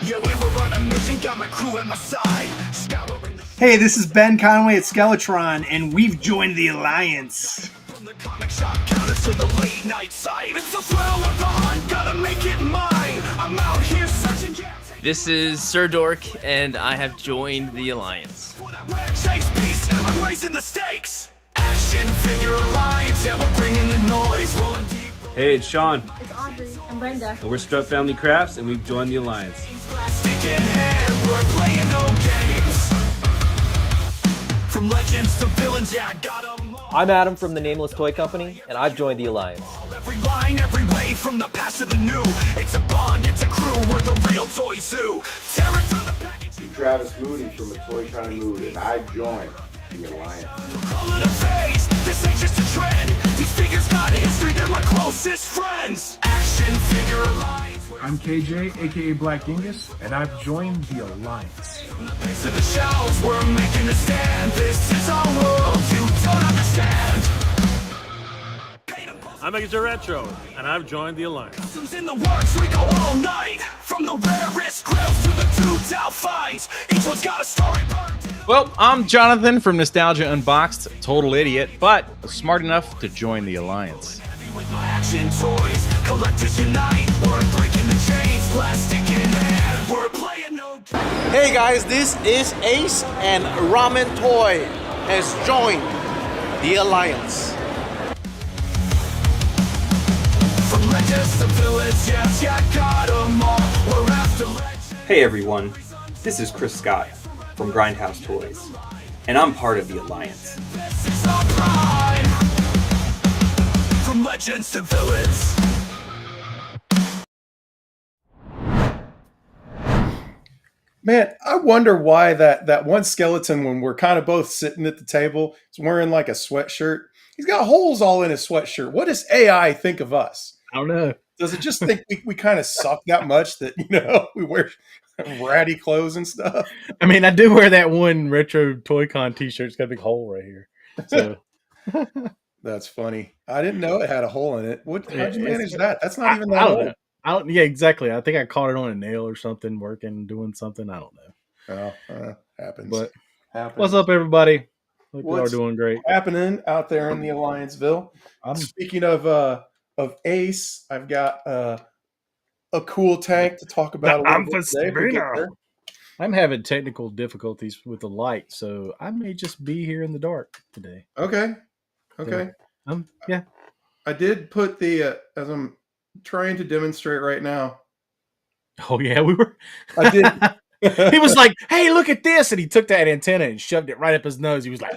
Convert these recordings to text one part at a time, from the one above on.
Yeah, we were on a mission, got my crew at my side. Scouring the Hey, this is Ben Conway at Skeletron, and we've joined the Alliance. from the comic shop counters to the late night site. It's the thrill of the hunt, gotta make it mine. I'm out here searching, yeah. This is Sir Dork, and I have joined the Alliance. For that rare chase piece, I'm raising the stakes. Action figure alliance, yeah, we're bringing the noise, rolling deep. Hey, it's Sean, It's Audrey and Brenda. and we're Strut Family Crafts, and we've joined the Alliance. Plastic in hand, we're playing no games. From legends to villains, yeah, I got 'em all. I'm Adam from the Nameless Toy Company, and I've joined the Alliance. Every line, every way, from the past to the new. It's a bond, it's a crew, we're the real Toy Zoo. Tear it through the package. Travis Moody from A Toy Kind of Mood, and I joined the Alliance. Call it a phase, this ain't just a trend. These figures got history, they're my closest friends. Action figure alliance. I'm KJ, aka Black Dingus, and I've joined the Alliance. From the base of the shelves, we're making a stand. This is our world, you don't understand. I'm Mega Retro, and I've joined the Alliance. Costumes in the works, we go all night. From the rarest grills to the dudes out fights. Each one's got a story burned. Well, I'm Jonathan from Nostalgia Unboxed, total idiot, but smart enough to join the Alliance. Heavy with my action toys, collectors unite. We're breaking the chains, plastic in hand. We're playing no games. Hey guys, this is Ace, and Ramen Toy has joined the Alliance. From legends to villains, yes, yeah, got 'em all. We're after legends. Hey everyone, this is Chris Scott from Grindhouse Toys, and I'm part of the Alliance. This is our prime. From legends to villains. Man, I wonder why that one skeleton, when we're kind of both sitting at the table, is wearing like a sweatshirt. He's got holes all in his sweatshirt. What does AI think of us? I don't know. Does it just think we kind of suck that much that, we wear ratty clothes and stuff? I mean, I do wear that one Retro Toy Con t-shirt. It's got a big hole right here. So That's funny. I didn't know it had a hole in it. How'd you manage that? That's not even I that don't old. know. Yeah, exactly. I think I caught it on a nail or something, working, doing something. I don't know. Happens. But Happens. what's up, everybody? Hope you are What's doing great. happening out there in the Allianceville? Speaking of Ace, I've got a cool tank to talk about a little bit today. We'll get there. I'm having technical difficulties with the light, so I may just be here in the dark today. Okay. Yeah. I did put the as I'm trying to demonstrate right now. Oh yeah, we were. I did. He was like, "Hey, look at this!" and he took that antenna and shoved it right up his nose. He was like,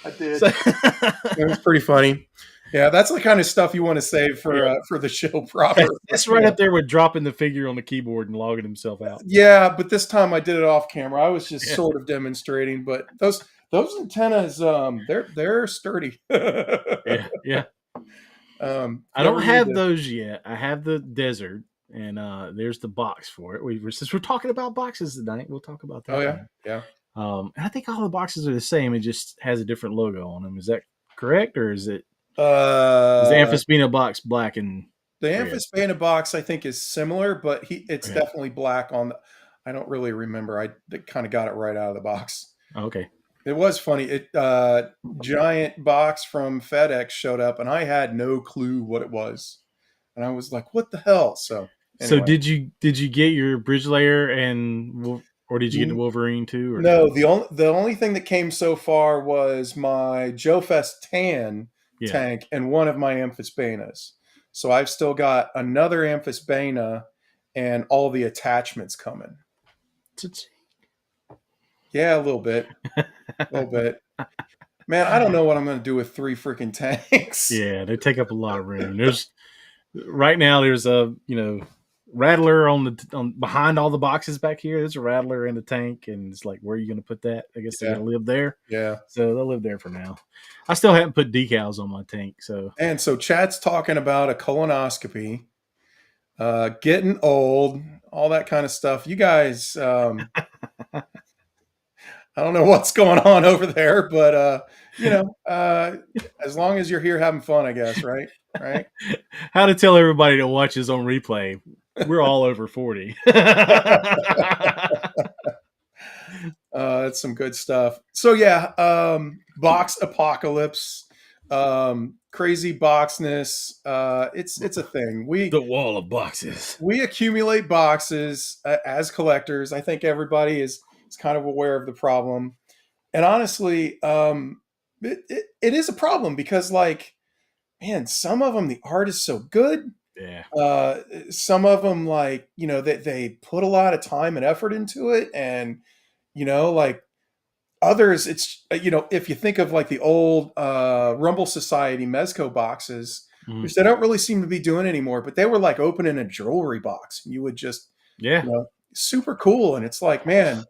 I did. It was pretty funny. Yeah, that's the kind of stuff you want to save for the show proper. That's right up there with dropping the figure on the keyboard and logging himself out. Yeah, but this time I did it off camera. I was just sort of demonstrating, but those antennas, they're sturdy. Yeah. I don't have those yet. I have the desert, and there's the box for it. Since we're talking about boxes tonight, we'll talk about that. Oh yeah, yeah. And I think all the boxes are the same. It just has a different logo on them. Is that correct, or is it? Is the Amphispina box black and the Amphispina box? I think is similar, but it's definitely black on the. I don't really remember. I kind of got it right out of the box. Okay. It was funny. Giant box from FedEx showed up, and I had no clue what it was, and I was like, "What the hell?" So, anyway. So did you get your bridge layer or did you get the Wolverine too? Or no, the only thing that came so far was my Joe Fest tan tank and one of my Amphispinas. So I've still got another Amphispina and all the attachments coming. Yeah, a little bit. Man, I don't know what I'm going to do with 3 freaking tanks. Yeah, they take up a lot of room. There's a rattler on behind all the boxes back here. There's a rattler in the tank, and it's like, where are you going to put that? I guess they're going to live there. Yeah, so they'll live there for now. I still haven't put decals on my tank. So Chat's talking about a colonoscopy, getting old, all that kind of stuff. You guys. I don't know what's going on over there, but as long as you're here having fun, I guess, right? How to tell everybody to watch his on replay. We're all over 40. That's some good stuff. So yeah, box apocalypse, crazy boxness. It's a thing. The wall of boxes. We accumulate boxes as collectors. I think everybody is kind of aware of the problem, and honestly, it is a problem because, like, man, some of them the art is so good. Yeah. Some of them, like, you know, they put a lot of time and effort into it, and you know, like others, it's you know, if you think of like the old Rumble Society Mezco boxes, which they don't really seem to be doing anymore, but they were like opening a jewelry box. You would just, you know, super cool. And it's like, man,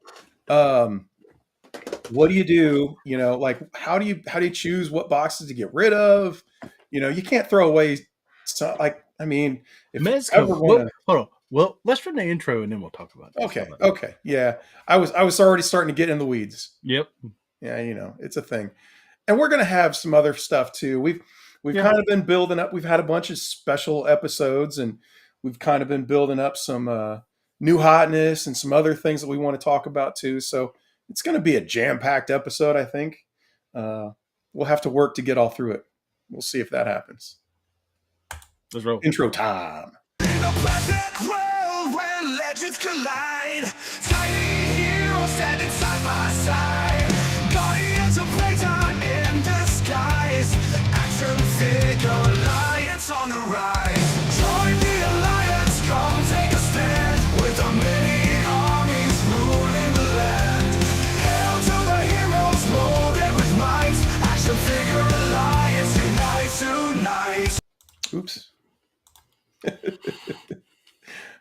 what do you do? You know, like how do you choose what boxes to get rid of? You know, you can't throw away. So, like, I mean, if Mezco, you ever wanna, hold on. Well, let's run the intro and then we'll talk about it. Okay. Okay. Yeah. I was already starting to get in the weeds. Yep. Yeah. You know, it's a thing. And we're going to have some other stuff too. We've kind of been building up. We've had a bunch of special episodes, and we've kind of been building up some new hotness and some other things that we want to talk about too. So it's going to be a jam-packed episode, I think. We'll have to work to get all through it. We'll see if that happens. Let's roll. Intro time. In a pleasant world where legends collide, tiny heroes standing side by side, guardians of playtime in disguise, action figure alliance on the rise. Join the alliance, come take a stand, with the many armies ruling the land. Hail to the heroes loaded with might, action figure alliance unite tonight. Oops.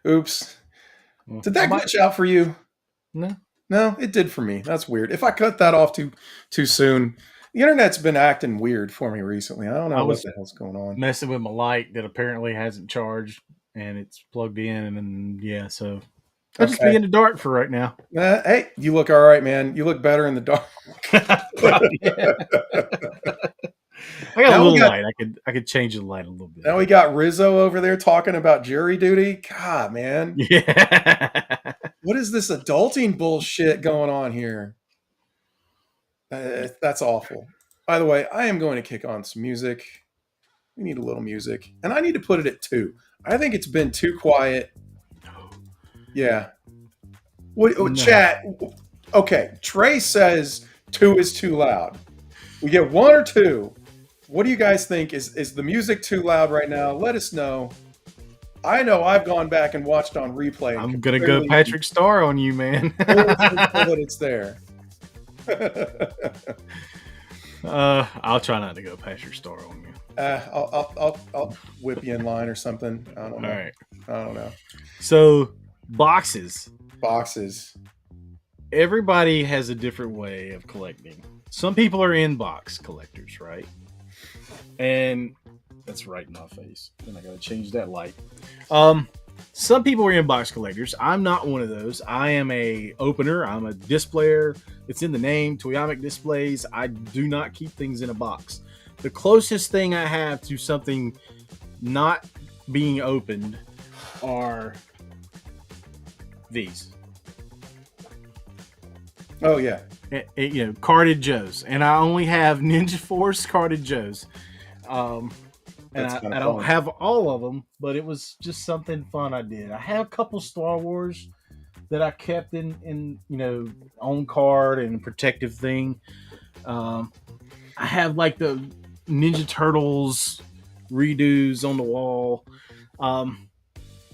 Oops. Did that glitch out for you? No, it did for me. That's weird. If I cut that off too soon, the internet's been acting weird for me recently. I don't know what the hell's going on. Messing with my light that apparently hasn't charged, and it's plugged in, and then yeah, so I'll just be in the dark for right now. Hey, you look all right, man. You look better in the dark. I got a little light. I could change the light a little bit. Now we got Rizzo over there talking about jury duty. God, man. Yeah. What is this adulting bullshit going on here? That's awful. By the way, I am going to kick on some music. We need a little music. And I need to put it at 2. I think it's been too quiet. Yeah. What chat? Okay. Trey says 2 is too loud. We get 1 or 2. What do you guys think? Is the music too loud right now? Let us know. I know I've gone back and watched on replay. I'm going to go Patrick Starr on you, man. That it's there. I'll try not to go Patrick Starr on you. I'll whip you in line or something. I don't know. All right. I don't know. So boxes. Everybody has a different way of collecting. Some people are in-box collectors, right? And that's right in my face. And I gotta change that light. Some people are in-box collectors. I'm not one of those. I am a opener. I'm a displayer. It's in the name, Toyomic Displays. I do not keep things in a box. The closest thing I have to something not being opened are these. Oh yeah. You know, carded Joes, and I only have Ninja Force carded Joes. And I don't have all of them, but it was just something fun I did. I have a couple Star Wars that I kept in you know, on card and protective thing. I have like the Ninja Turtles redos on the wall, and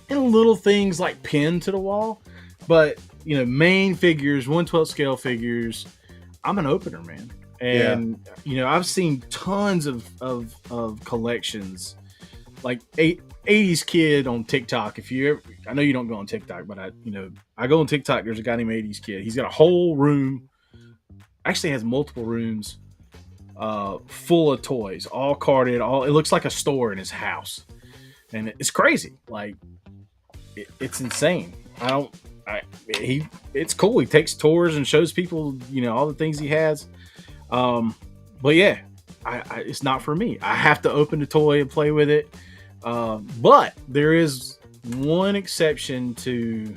little things like pinned to the wall. But you know, main figures, 1/12 scale figures. I'm an opener, man. And you know, I've seen tons of collections, like 80s kid on TikTok. If you ever, I know you don't go on TikTok, but I go on TikTok. There's a guy named 80s kid. He's got a whole room, actually has multiple rooms, full of toys, all carded. It looks like a store in his house, and it's crazy. Like it's insane. It's cool. He takes tours and shows people, you know, all the things he has. But yeah, it's not for me. I have to open the toy and play with it. But there is one exception to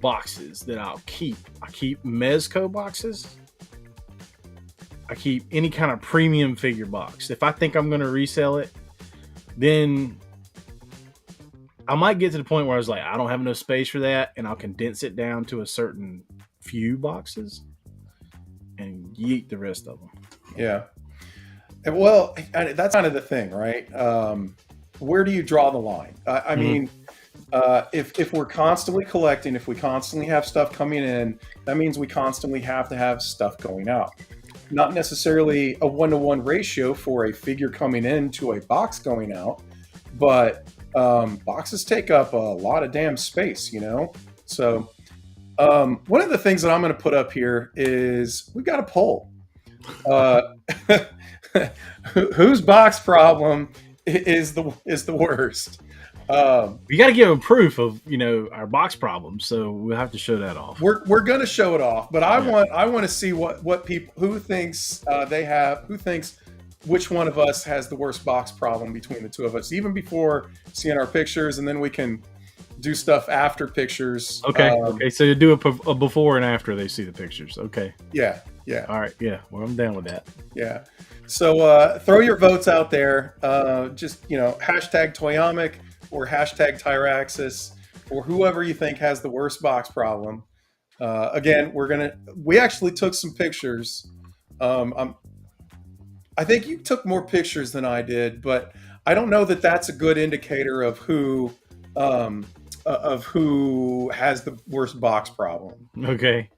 boxes that I'll keep. I keep Mezco boxes. I keep any kind of premium figure box. If I think I'm going to resell it, then I might get to the point where I was like, I don't have enough space for that, and I'll condense it down to a certain few boxes and yeet the rest of them. Yeah. Well, that's kind of the thing, right? Where do you draw the line? I mean, if we're constantly collecting, if we constantly have stuff coming in, that means we constantly have to have stuff going out. Not necessarily a 1-to-1 ratio for a figure coming in to a box going out, but boxes take up a lot of damn space, you know? So one of the things that I'm going to put up here is we got a poll. Whose box problem is the worst? We got to give them proof of, you know, our box problem, so we'll have to show that off. We're going to show it off, but I want to see what people who thinks which one of us has the worst box problem between the two of us, even before seeing our pictures, and then we can do stuff after pictures. Okay. So you do a before and after they see the pictures. Okay. Yeah. All right. Yeah. Well, I'm down with that. Yeah. So throw your votes out there. Just, you know, hashtag Toyomic or hashtag Tyraxis or whoever you think has the worst box problem. Again, we actually took some pictures. I think you took more pictures than I did, but I don't know that that's a good indicator of who has the worst box problem. Okay.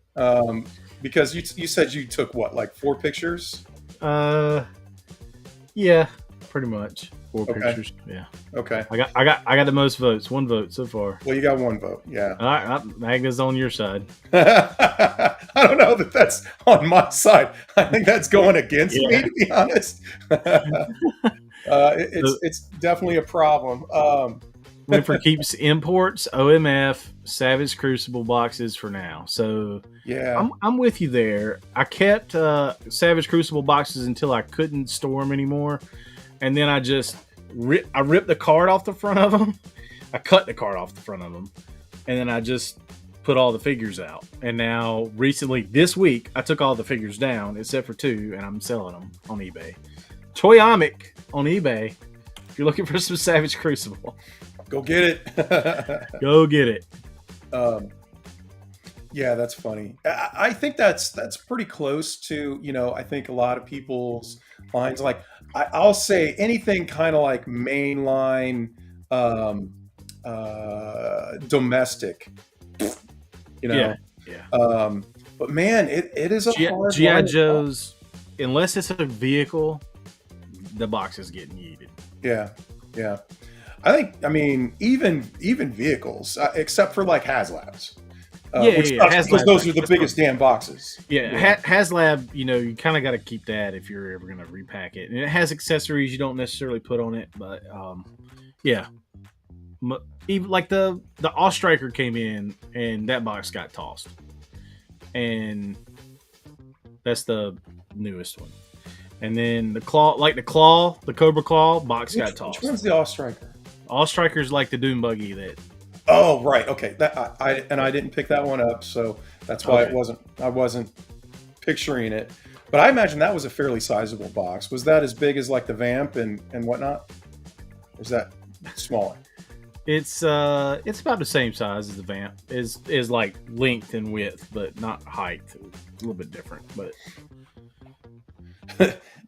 Because you said you took what, like 4 pictures? Yeah, pretty much 4 pictures. Yeah. Okay. I got the most votes. 1 vote so far. Well, you got 1 vote. Yeah. All right. Magna's on your side. I don't know that that's on my side. I think that's going against me, to be honest. It's definitely a problem. Winfrey keeps imports, OMF, Savage Crucible boxes for now. So yeah, I'm with you there. I kept Savage Crucible boxes until I couldn't store them anymore, and then I just ripped the card off the front of them. I cut the card off the front of them, and then I just put all the figures out. And now, recently, this week, I took all the figures down except for 2, and I'm selling them on eBay. Toyomic on eBay. If you're looking for some Savage Crucible, go get it. Go get it. Yeah, that's funny. I think that's pretty close to, you know, I think a lot of people's lines. Like I'll say anything kind of like mainline domestic, you know. Yeah. But man, it is a hard G.I. Joe's, unless it's a vehicle, the box is getting yeeted. Yeah. I mean, even vehicles, except for like HasLabs. Because those are the biggest damn boxes. Yeah. HasLab, you know, you kind of got to keep that if you're ever going to repack it. And it has accessories you don't necessarily put on it, but yeah. Even like the All-Striker came in and that box got tossed. And that's the newest one. And then the Cobra Claw box got tossed. Which one's the All-Striker? All-Striker's like the Doom buggy that. Oh, right. Okay. That I didn't pick that one up, so that's why I wasn't picturing it. But I imagine that was a fairly sizable box. Was that as big as like the Vamp and whatnot? Or is that smaller? It's about the same size as the Vamp. Is like length and width, but not height. A little bit different, but.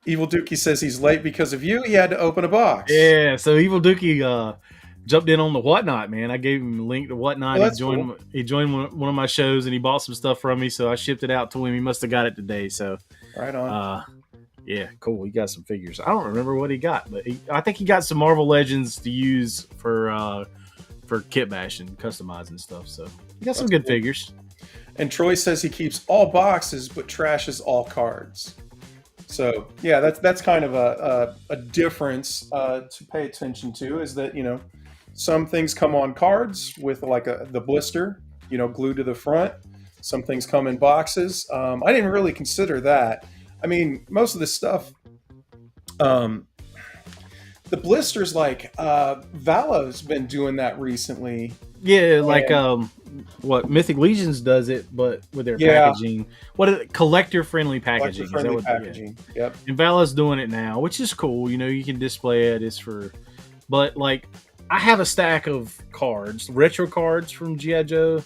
Evil Dookie says he's late because of you. He had to open a box. Yeah, so Evil Dookie jumped in on the Whatnot, man. I gave him a link to Whatnot. Oh, he joined one of my shows, and he bought some stuff from me, so I shipped it out to him. He must have got it today. So right on. Yeah, cool. He got some figures. I don't remember what he got, but I think he got some Marvel Legends to use for kit bash and customizing stuff. So he got some good figures. And Troy says he keeps all boxes but trashes all cards. So yeah, that's kind of a difference to pay attention to, is that, you know, some things come on cards with like the blister, you know, glued to the front. Some things come in boxes. I didn't really consider that. I mean, most of this stuff, the blisters, like Vala's been doing that recently. Yeah, like what Mythic Legions does it, but with their packaging. What is it? Collector friendly packaging. Collector-friendly packaging. Yep. And Vala's doing it now, which is cool. You know, you can display it. It's for, but like, I have a stack of cards, retro cards from G.I. Joe.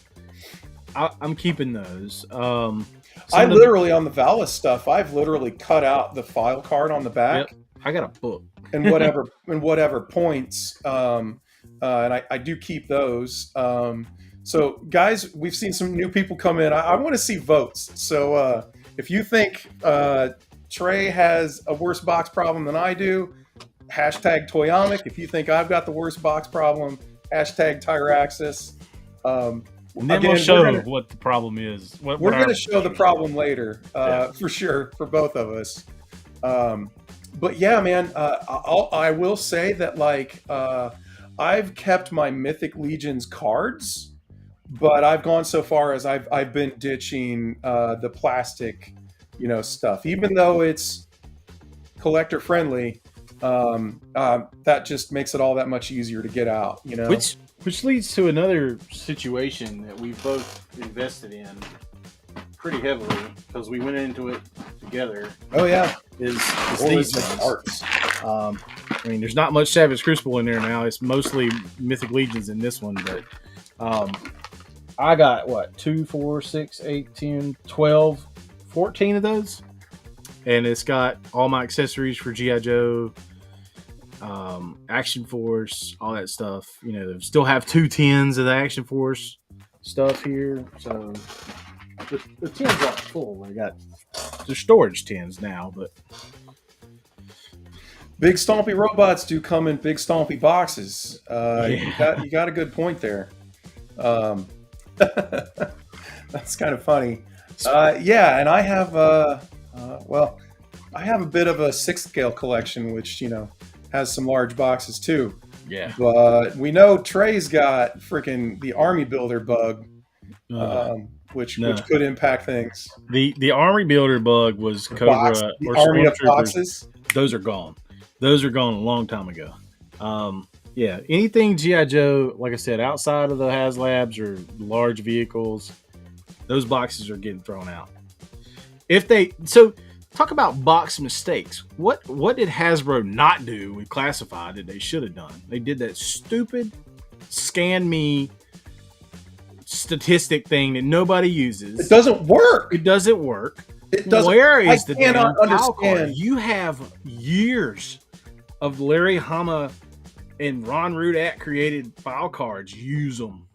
I'm keeping those. I literally on the Vala stuff, I've literally cut out the file card on the back. Yep. I got a book. and whatever points. And I do keep those. So, guys, we've seen some new people come in. I want to see votes. So, if you think Trey has a worse box problem than I do, hashtag Toyamic. If you think I've got the worst box problem, hashtag Tyraxis. And then we'll show what the problem is. We're going to show the problem later, for sure, for both of us. But yeah, man, I will say that, like, I've kept my Mythic Legions cards, but I've gone so far as I've been ditching the plastic, stuff. Even though it's collector friendly, that just makes it all that much easier to get out. Which leads to another situation that we've both invested in pretty heavily because we went into it together. Oh yeah, is these arts. I mean, there's not much Savage Crucible in there now. It's mostly Mythic Legions in this one, but I got 2, 4, 6, 8, 10, 12, 14 of those, and it's got all my accessories for G.I. Joe, Action Force, all that stuff. Still have 2 tins of the Action Force stuff here, so the tins aren't full. They're storage tins now, but big stompy robots do come in big stompy boxes. You got a good point there. That's kind of funny. And I have I have a bit of a 6th scale collection, which has some large boxes too. Yeah. But we know Trey's got freaking the Army Builder bug, which could impact things. The Army Builder bug was Cobra or Army of Stormtroopers. Boxes. Those are gone. Those are gone a long time ago. Anything G.I. Joe, like I said, outside of the HasLabs or large vehicles, those boxes are getting thrown out. Talk about box mistakes. What did Hasbro not do with Classified that they should have done? They did that stupid scan me statistic thing that nobody uses. It doesn't work. It doesn't work. It doesn't. Where is the damn cannot file card? understand. You have years of Larry Hama and Ron Rudat created file cards. Use them.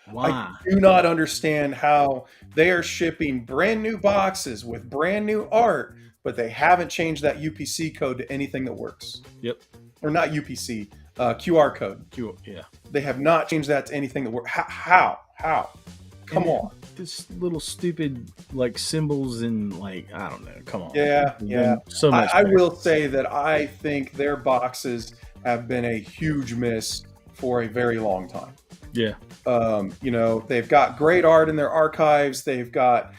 Why? I do not understand how they are shipping brand new boxes with brand new art, but they haven't changed that UPC code to anything that works. Yep. Or not UPC, QR code. Yeah. They have not changed that to anything that works. How? Come on. This little stupid symbols and I don't know. Come on. Yeah. So much. I will say that I think their boxes have been a huge miss for a very long time. Yeah. They've got great art in their archives. They've got,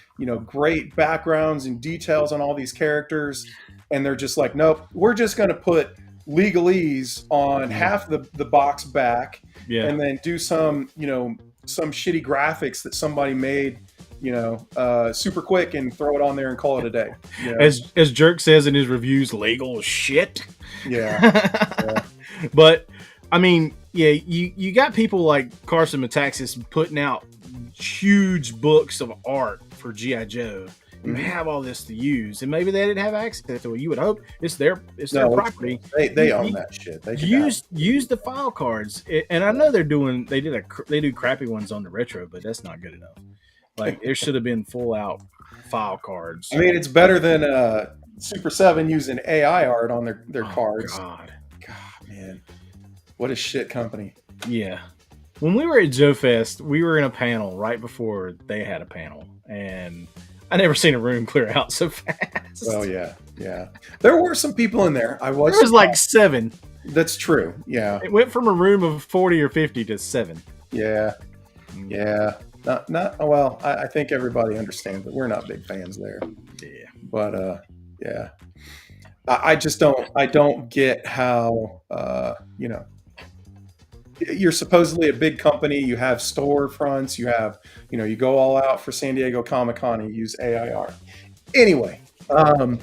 great backgrounds and details on all these characters. And they're just like, nope, we're just going to put legalese on half the box back. Yeah. And then do some, some shitty graphics that somebody made, super quick and throw it on there and call it a day. As Jerk says in his reviews, legal shit. Yeah. But I mean, you got people like Carson Metaxas putting out huge books of art for G.I. Joe. You have all this to use, and maybe they didn't have access to it. You would hope it's their property. They own that shit. They use the file cards, and I know they do crappy ones on the retro, but that's not good enough. There should have been full out file cards. I mean, it's better than Super 7 using AI art on their cards. God, man. What a shit company. Yeah. When we were at Joe Fest, we were in a panel right before they had a panel. And I never seen a room clear out so fast. Well, yeah. There were some people in there. There was 7. That's true. Yeah. It went from a room of 40 or 50 to 7. Yeah. Well, I think everybody understands that we're not big fans there. Yeah. But, yeah. I just don't. I don't get how you're supposedly a big company. You have storefronts. You have you go all out for San Diego Comic-Con and you use AIR. Anyway, so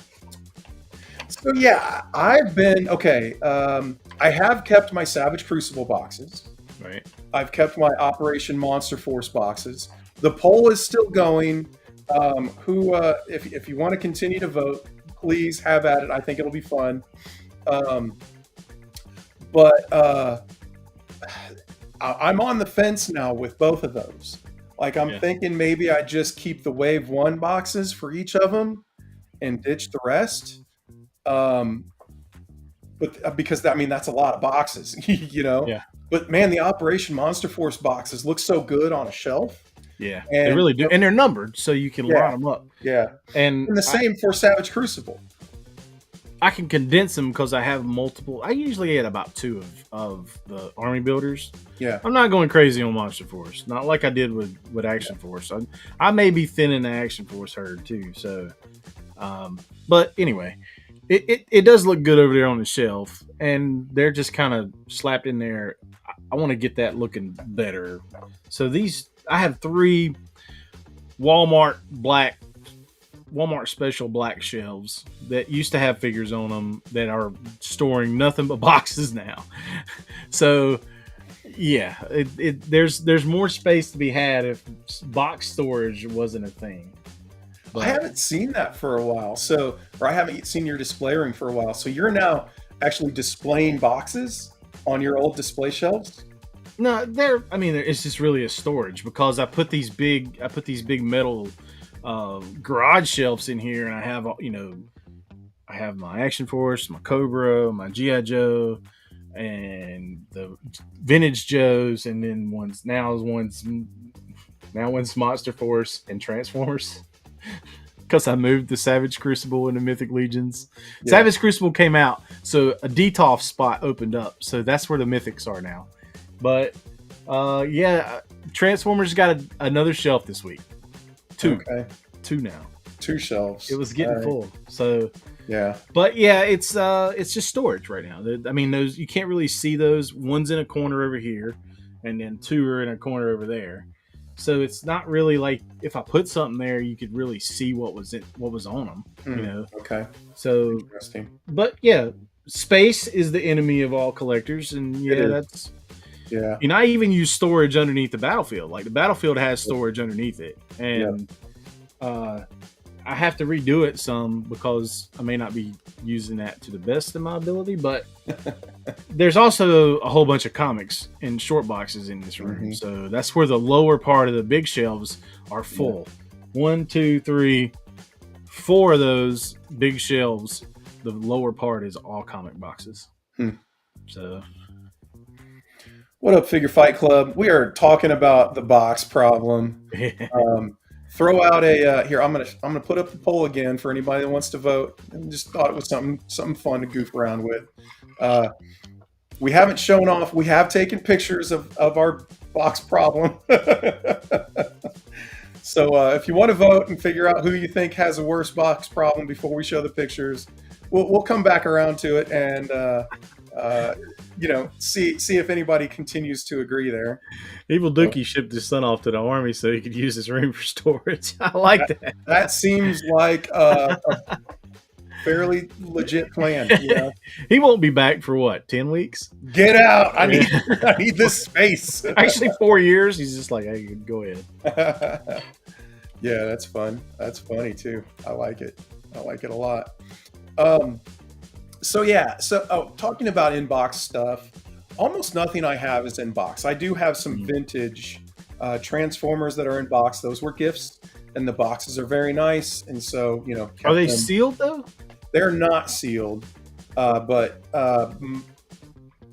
yeah, I've been okay. I have kept my Savage Crucible boxes. Right. I've kept my Operation Monster Force boxes. The poll is still going. If you want to continue to vote, please have at it. I think it'll be fun. But I'm on the fence now with both of those. Like I'm thinking maybe I just keep the Wave 1 boxes for each of them and ditch the rest. But because I mean that's a lot of boxes, Yeah. But man, the Operation Monster Force boxes look so good on a shelf. Yeah, they really do, and they're numbered, so you can line them up. Yeah, and the same for Savage Crucible. I can condense them because I have multiple. I usually get about 2 of the army builders. Yeah, I'm not going crazy on Monster Force, not like I did with Action Force. I may be thinning the Action Force herd too. So, but anyway, it does look good over there on the shelf, and they're just kind of slapped in there. I want to get that looking better. So I have 3 Walmart special black shelves that used to have figures on them that are storing nothing but boxes now. So yeah, there's more space to be had if box storage wasn't a thing. But I haven't seen that for a while. Or I haven't seen your display room for a while. So you're now actually displaying boxes on your old display shelves? No, it's just really a storage because I put these big metal garage shelves in here, and I have my Action Force, my Cobra, my G.I. Joe, and the vintage Joes, and then one's Monster Force and Transformers. Because I moved the Savage Crucible and the Mythic Legions. Yeah. Savage Crucible came out, so a DTOF spot opened up. So that's where the Mythics are now. But, Transformers got another shelf this week. 2. Okay. 2 now. 2 shelves. It was getting full. So, yeah. But, yeah, it's just storage right now. I mean, those you can't really see those. One's in a corner over here, and then 2 are in a corner over there. So it's not really like if I put something there, you could really see what was on them. Okay. So interesting. But yeah, space is the enemy of all collectors, and that's. Yeah. I even use storage underneath the battlefield. Like the battlefield has storage underneath it, and I have to redo it some because I may not be using that to the best of my ability. But there's also a whole bunch of comics in short boxes in this room, so that's where the lower part of the big shelves are full. 1, 2, 3, 4 of those big shelves. The lower part is all comic boxes. So. What up, Figure Fight Club? We are talking about the box problem. Throw out here. I'm gonna put up the poll again for anybody that wants to vote. And just thought it was something fun to goof around with. We haven't shown off. We have taken pictures of our box problem. So if you want to vote and figure out who you think has a worse box problem before we show the pictures, we'll come back around to it and. See if anybody continues to agree there. Evil Dookie shipped his son off to the army so he could use his room for storage. I like that. That seems like a fairly legit plan. He won't be back for what, 10 weeks? Get out! I need this space. Actually, 4 years. He's just like, hey, go ahead. Yeah, that's fun. That's funny too. I like it. I like it a lot. Talking about inbox stuff, almost nothing I have is inbox. I do have some vintage Transformers that are in box. Those were gifts, and the boxes are very nice. And so, are they sealed though? They're not sealed, but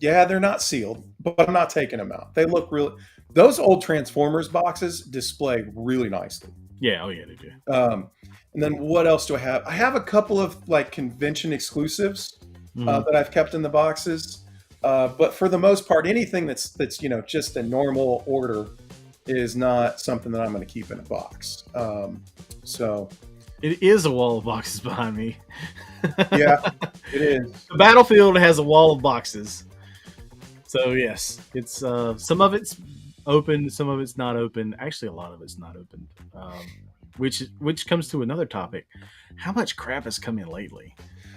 they're not sealed. But I'm not taking them out. They look really. Those old Transformers boxes display really nicely. Yeah, they do. And then what else do I have? I have a couple of convention exclusives that I've kept in the boxes. But for the most part, anything that's just a normal order is not something that I'm going to keep in a box. It is a wall of boxes behind me. Yeah, it is. The battlefield has a wall of boxes. So yes, it's some of it's open, some of it's not open. Actually, a lot of it's not open. Which comes to another topic: how much crap has come in lately?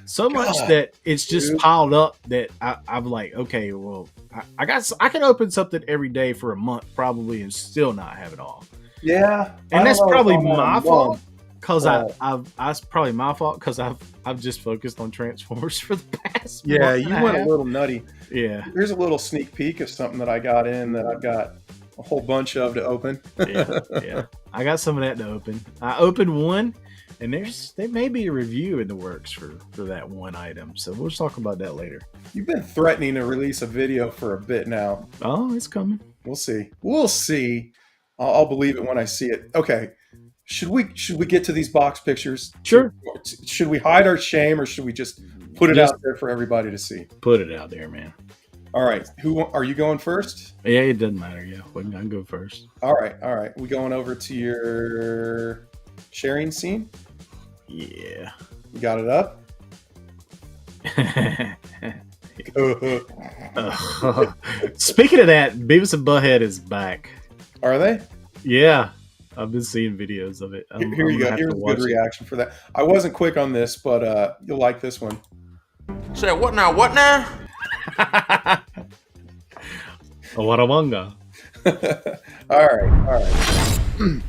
So much that it's just piled up that I'm like, okay, well, I can open something every day for a month probably and still not have it all. Yeah, and that's probably my fault because I've probably my fault because I've just focused on Transformers for the past. Yeah, you went a little nutty. Yeah, here's a little sneak peek of something that I got in that I've got a whole bunch of to open. yeah, I got some of that to open. I opened one. And there may be a review in the works for that one item. So we'll talk about that later. You've been threatening to release a video for a bit now. Oh, it's coming. We'll see. We'll see. I'll believe it when I see it. Okay. Should we get to these box pictures? Sure. Should we hide our shame or should we just put it out there for everybody to see? Put it out there, man. All right. Who are you going first? Yeah, it doesn't matter. Yeah, I can go first. All right. We going over to your sharing scene? Yeah. You got it up? Speaking of that, Beavis and Butthead is back. Are they? Yeah. I've been seeing videos of it. Here you go. Here's a good reaction for that. I wasn't quick on this, but you'll like this one. Say, what now? What now? Warawanga. All right.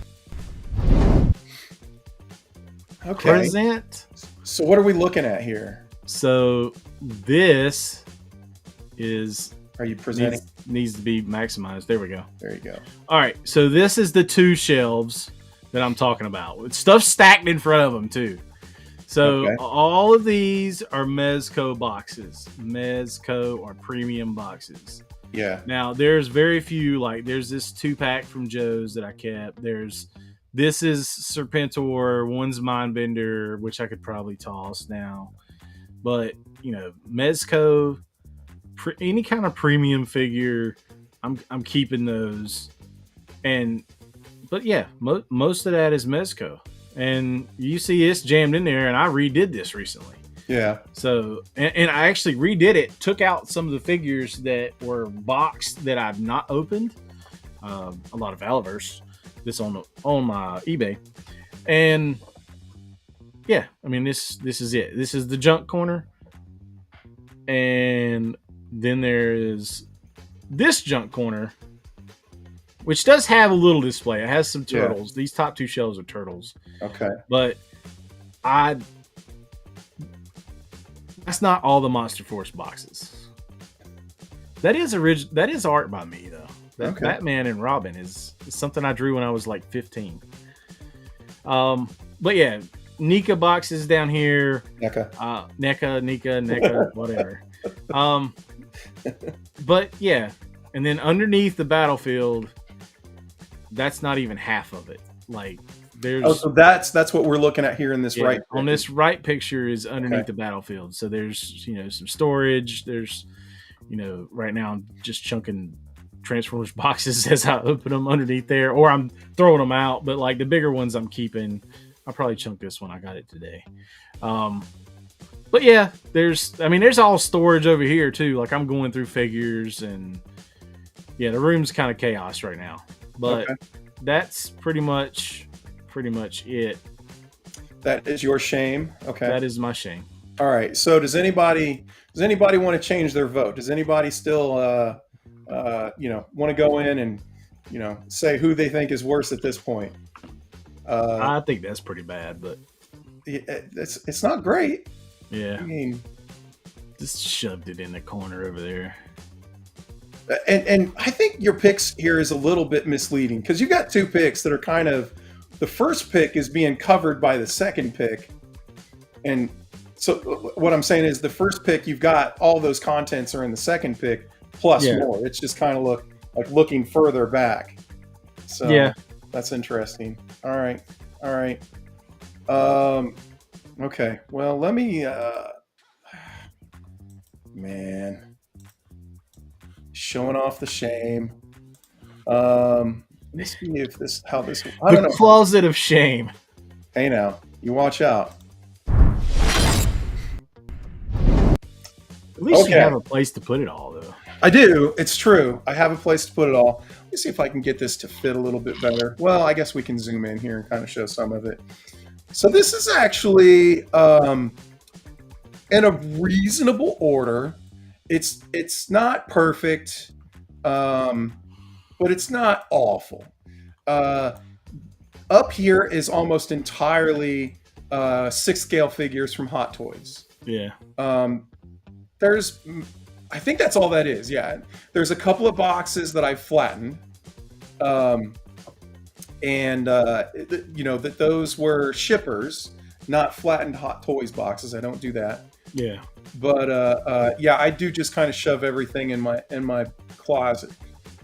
Okay. Present. So what are we looking at here? So this is. Are you presenting? Needs to be maximized. There we go. There you go. All right. So this is the two shelves that I'm talking about. With stuff stacked in front of them too. So all of these are Mezco boxes. Mezco or premium boxes. Yeah. Now there's very few. Like there's this 2-pack from Joe's that I kept. This is Serpentor, one's Mindbender, which I could probably toss now. But, Mezco, any kind of premium figure, I'm keeping those. But yeah, most of that is Mezco. And you see this jammed in there, and I redid this recently. Yeah. So, and I actually redid it, took out some of the figures that were boxed that I've not opened. A lot of Aliverse. This on my eBay, and yeah, I mean this is it. This is the junk corner, and then there is this junk corner, which does have a little display. It has some turtles. These top two shelves are turtles. Okay, but that's not all the Monster Force boxes. That is art by me though. Batman and Robin is something I drew when I was like 15. But yeah, NECA boxes down here. NECA, whatever. But yeah, and then underneath the battlefield, that's not even half of it. Like there's. So that's what we're looking at here in this right. On this right picture is underneath the battlefield. So there's some storage. There's right now I'm just chunking Transformers boxes as I open them underneath there, or I'm throwing them out. But like the bigger ones I'm keeping. I'll probably chunk this one. I got it today. But yeah, there's all storage over here too. Like I'm going through figures and yeah, the room's kind of chaos right now. But that's pretty much it. That is your shame. Okay. That is my shame. All right. So does anybody want to change their vote? Does anybody still want to go in and say who they think is worse at this point? I think that's pretty bad, but it's not great. Yeah, I mean, just shoved it in the corner over there. And I think your picks here is a little bit misleading because you got two picks that are kind of, the first pick is being covered by the second pick, and so what I'm saying is the first pick you've got all those contents are in the second pick plus more. It's just kind of looking further back. So yeah, that's interesting. All right. Okay. Well, let me. Man, showing off the shame. Let's see if this I don't know. Closet of shame. Hey now, You watch out. At least you Okay. have a place to put it all, though. I do. It's true. I have a place to put it all. Let me see if I can get this to fit a little bit better. Well, I guess we can zoom in here and kind of show some of it. So this is actually in a reasonable order. It's not perfect, but it's not awful. Up here is almost entirely 6 scale figures from Hot Toys. Yeah. I think that's all that is. Yeah. There's a couple of boxes that I've flattened. That those were shippers, not flattened Hot Toys boxes. I don't do that. Yeah. But I do just kind of shove everything in my closet.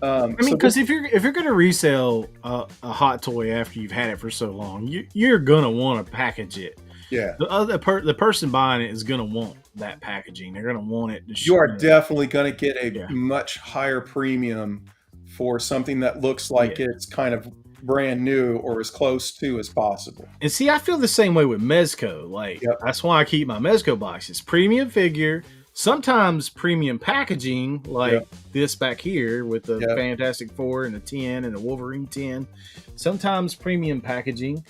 I mean, because if you're gonna resell a hot toy after you've had it for so long, you're gonna want to package it. Yeah. The person buying it is gonna want that packaging. They're gonna want it. You are definitely gonna get a much higher premium for something that looks like it's kind of brand new or as close to as possible. And see, I feel the same way with Mezco. Like that's why I keep my Mezco boxes. Premium figure. Sometimes premium packaging, like this back here with the Fantastic Four and the 10 and the Wolverine 10. Sometimes premium packaging.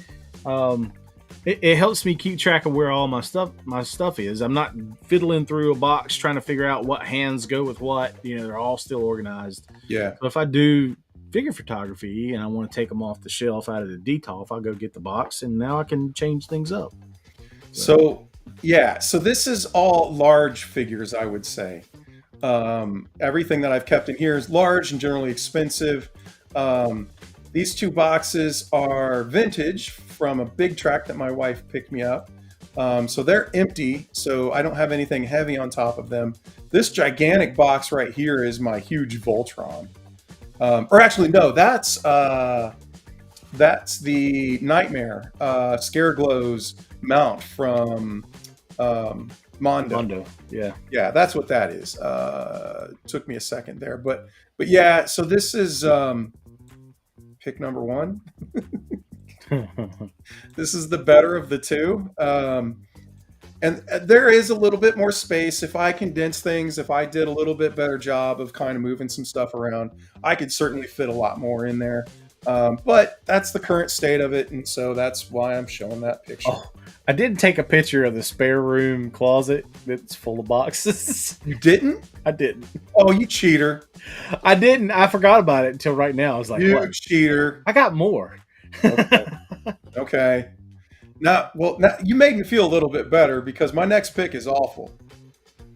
It helps me keep track of where all my stuff is. I'm not fiddling through a box trying to figure out what hands go with what. They're all still organized. Yeah. So if I do figure photography and I want to take them off the shelf out of the detolf, I'll go get the box and now I can change things up. So this is all large figures, I would say. Everything that I've kept in here is large and generally expensive. These 2 boxes are vintage from a big track that my wife picked me up. So they're empty, so I don't have anything heavy on top of them. This gigantic box right here is my huge Voltron. Or actually, no, that's the Nightmare Scareglow's mount from Mondo. Yeah, that's what that is. Took me a second there, but yeah. So this is pick number 1. This is the better of the 2. And there is a little bit more space. If I condense things, if I did a little bit better job of kind of moving some stuff around, I could certainly fit a lot more in there. But that's the current state of it, and so that's why I'm showing that picture. Oh, I did take a picture of the spare room closet that's full of boxes. You didn't? I didn't. Oh, you cheater. I didn't. I forgot about it until right now. I was like, you what? Cheater. I got more. Okay. Now, you made me feel a little bit better because my next pick is awful.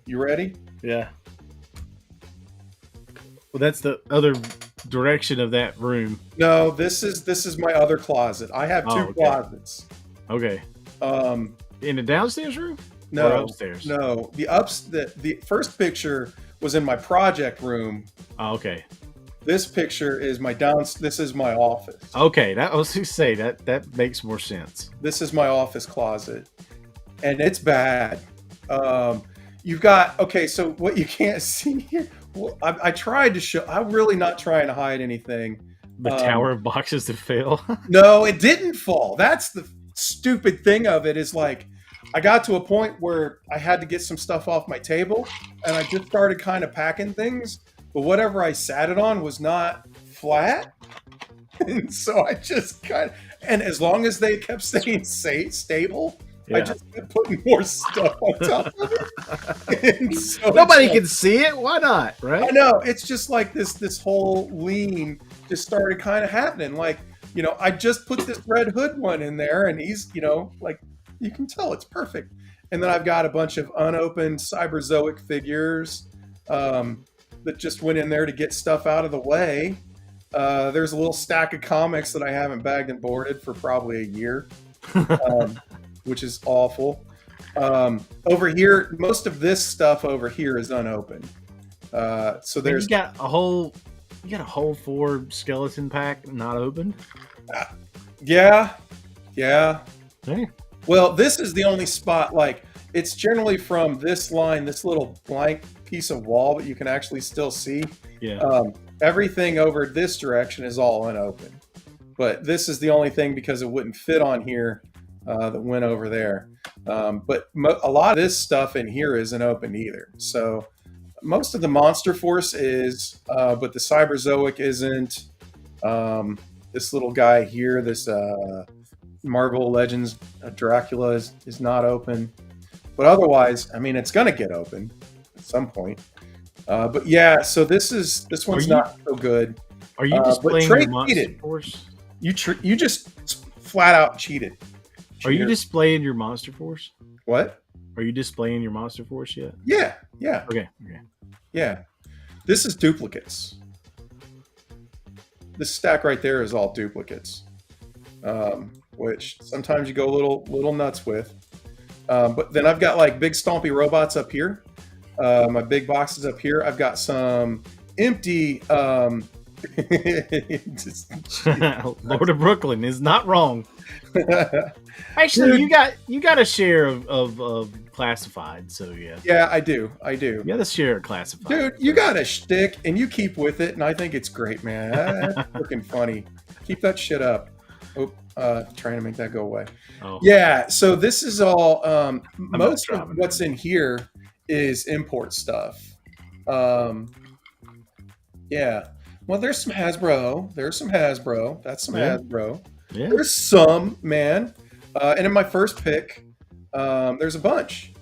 You ready? Yeah. Well, that's the other direction of that room. No, this is my other closet. I have 2 closets. Okay. In the downstairs room? No, or upstairs. No, the first picture was in my project room. Oh, okay. This picture is this is my office. Okay, I was to say that makes more sense. This is my office closet, and it's bad. You've got so what you can't see here. Well, I tried to show. I'm really not trying to hide anything. The tower of boxes that fell. No, it didn't fall. That's the stupid thing of it. Is like I got to a point where I had to get some stuff off my table, and I just started kind of packing things. But whatever I sat it on was not flat. And so I just and as long as they kept staying stable, I just kept putting more stuff on top of it. And so nobody can see it. Why not? Right? I know. It's just like this whole lean just started kind of happening. Like, I just put this Red Hood one in there and he's, like you can tell it's perfect. And then I've got a bunch of unopened Cyberzoic figures. That just went in there to get stuff out of the way. There's a little stack of comics that I haven't bagged and boarded for probably a year, which is awful. Over here, most of this stuff over here is unopened. So there's you got a whole 4 skeleton pack not opened. Yeah. Hey. Well, this is the only spot. Like it's generally from this line, this little blank piece of wall, but you can actually still see. Yeah. Everything over this direction is all unopened, but this is the only thing because it wouldn't fit on here. that went over there. But a lot of this stuff in here isn't open either. So most of the Monster Force is, but the Cyberzoic isn't. This little guy here, this Marvel Legends Dracula is not open. But otherwise, I mean, it's going to get open at some point. But yeah, so this one's not so good. Are you displaying your Monster Force? You just flat out cheated. Are you displaying your Monster Force? What? Are you displaying your Monster Force yet? Yeah. Okay. Yeah. This is duplicates. This stack right there is all duplicates, which sometimes you go a little nuts with. But then I've got like big stompy robots up here. My big boxes up here. I've got some empty. Lord of Brooklyn is not wrong. Actually, you got a share of classified, so yeah. Yeah, I do. You got a share of classified. Dude, you got a shtick and you keep with it, and I think it's great, man. That's freaking funny. Keep that shit up. Oh, trying to make that go away. Oh. Yeah, so this is all. Most of what's in here is import stuff. Yeah. Well, there's some Hasbro. That's some Hasbro. Yeah. There's some, man. And in my first pick, there's a bunch.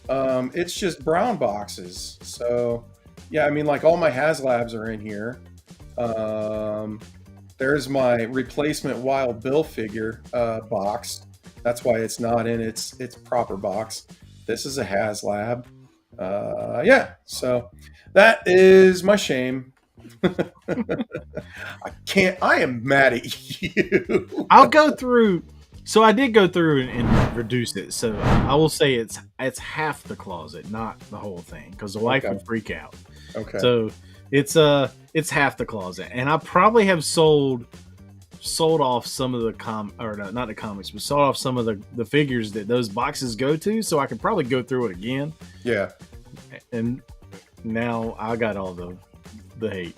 It's just brown boxes. So, yeah, I mean, like all my HasLabs are in here. There's my replacement Wild Bill figure box. That's why it's not in its proper box. This is a HasLab. Yeah, so that is my shame. I am mad at you. I'll go through. So I did go through and reduce it. So I will say it's half the closet, not the whole thing, because the wife would freak out. Okay. So it's half the closet, and I probably have sold off some of the not the comics, but sold off some of the figures that those boxes go to. So I could probably go through it again. Yeah. And now I got all the hate.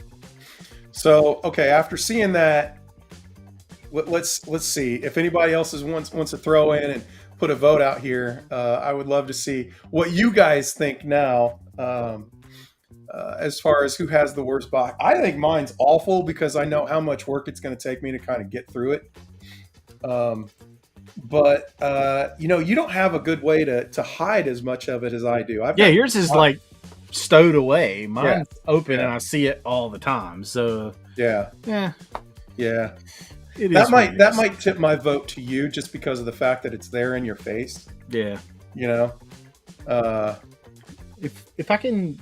So okay, after seeing that, let's see if anybody else wants to throw in and put a vote out here. I would love to see what you guys think now, as far as who has the worst box. I think mine's awful because I know how much work it's going to take me to kind of get through it. But you know, you don't have a good way to hide as much of it as I do. Yours is like stowed away. Mine's open and I see it all the time. So yeah. That might tip my vote to you just because of the fact that it's there in your face. Yeah. You know, if I can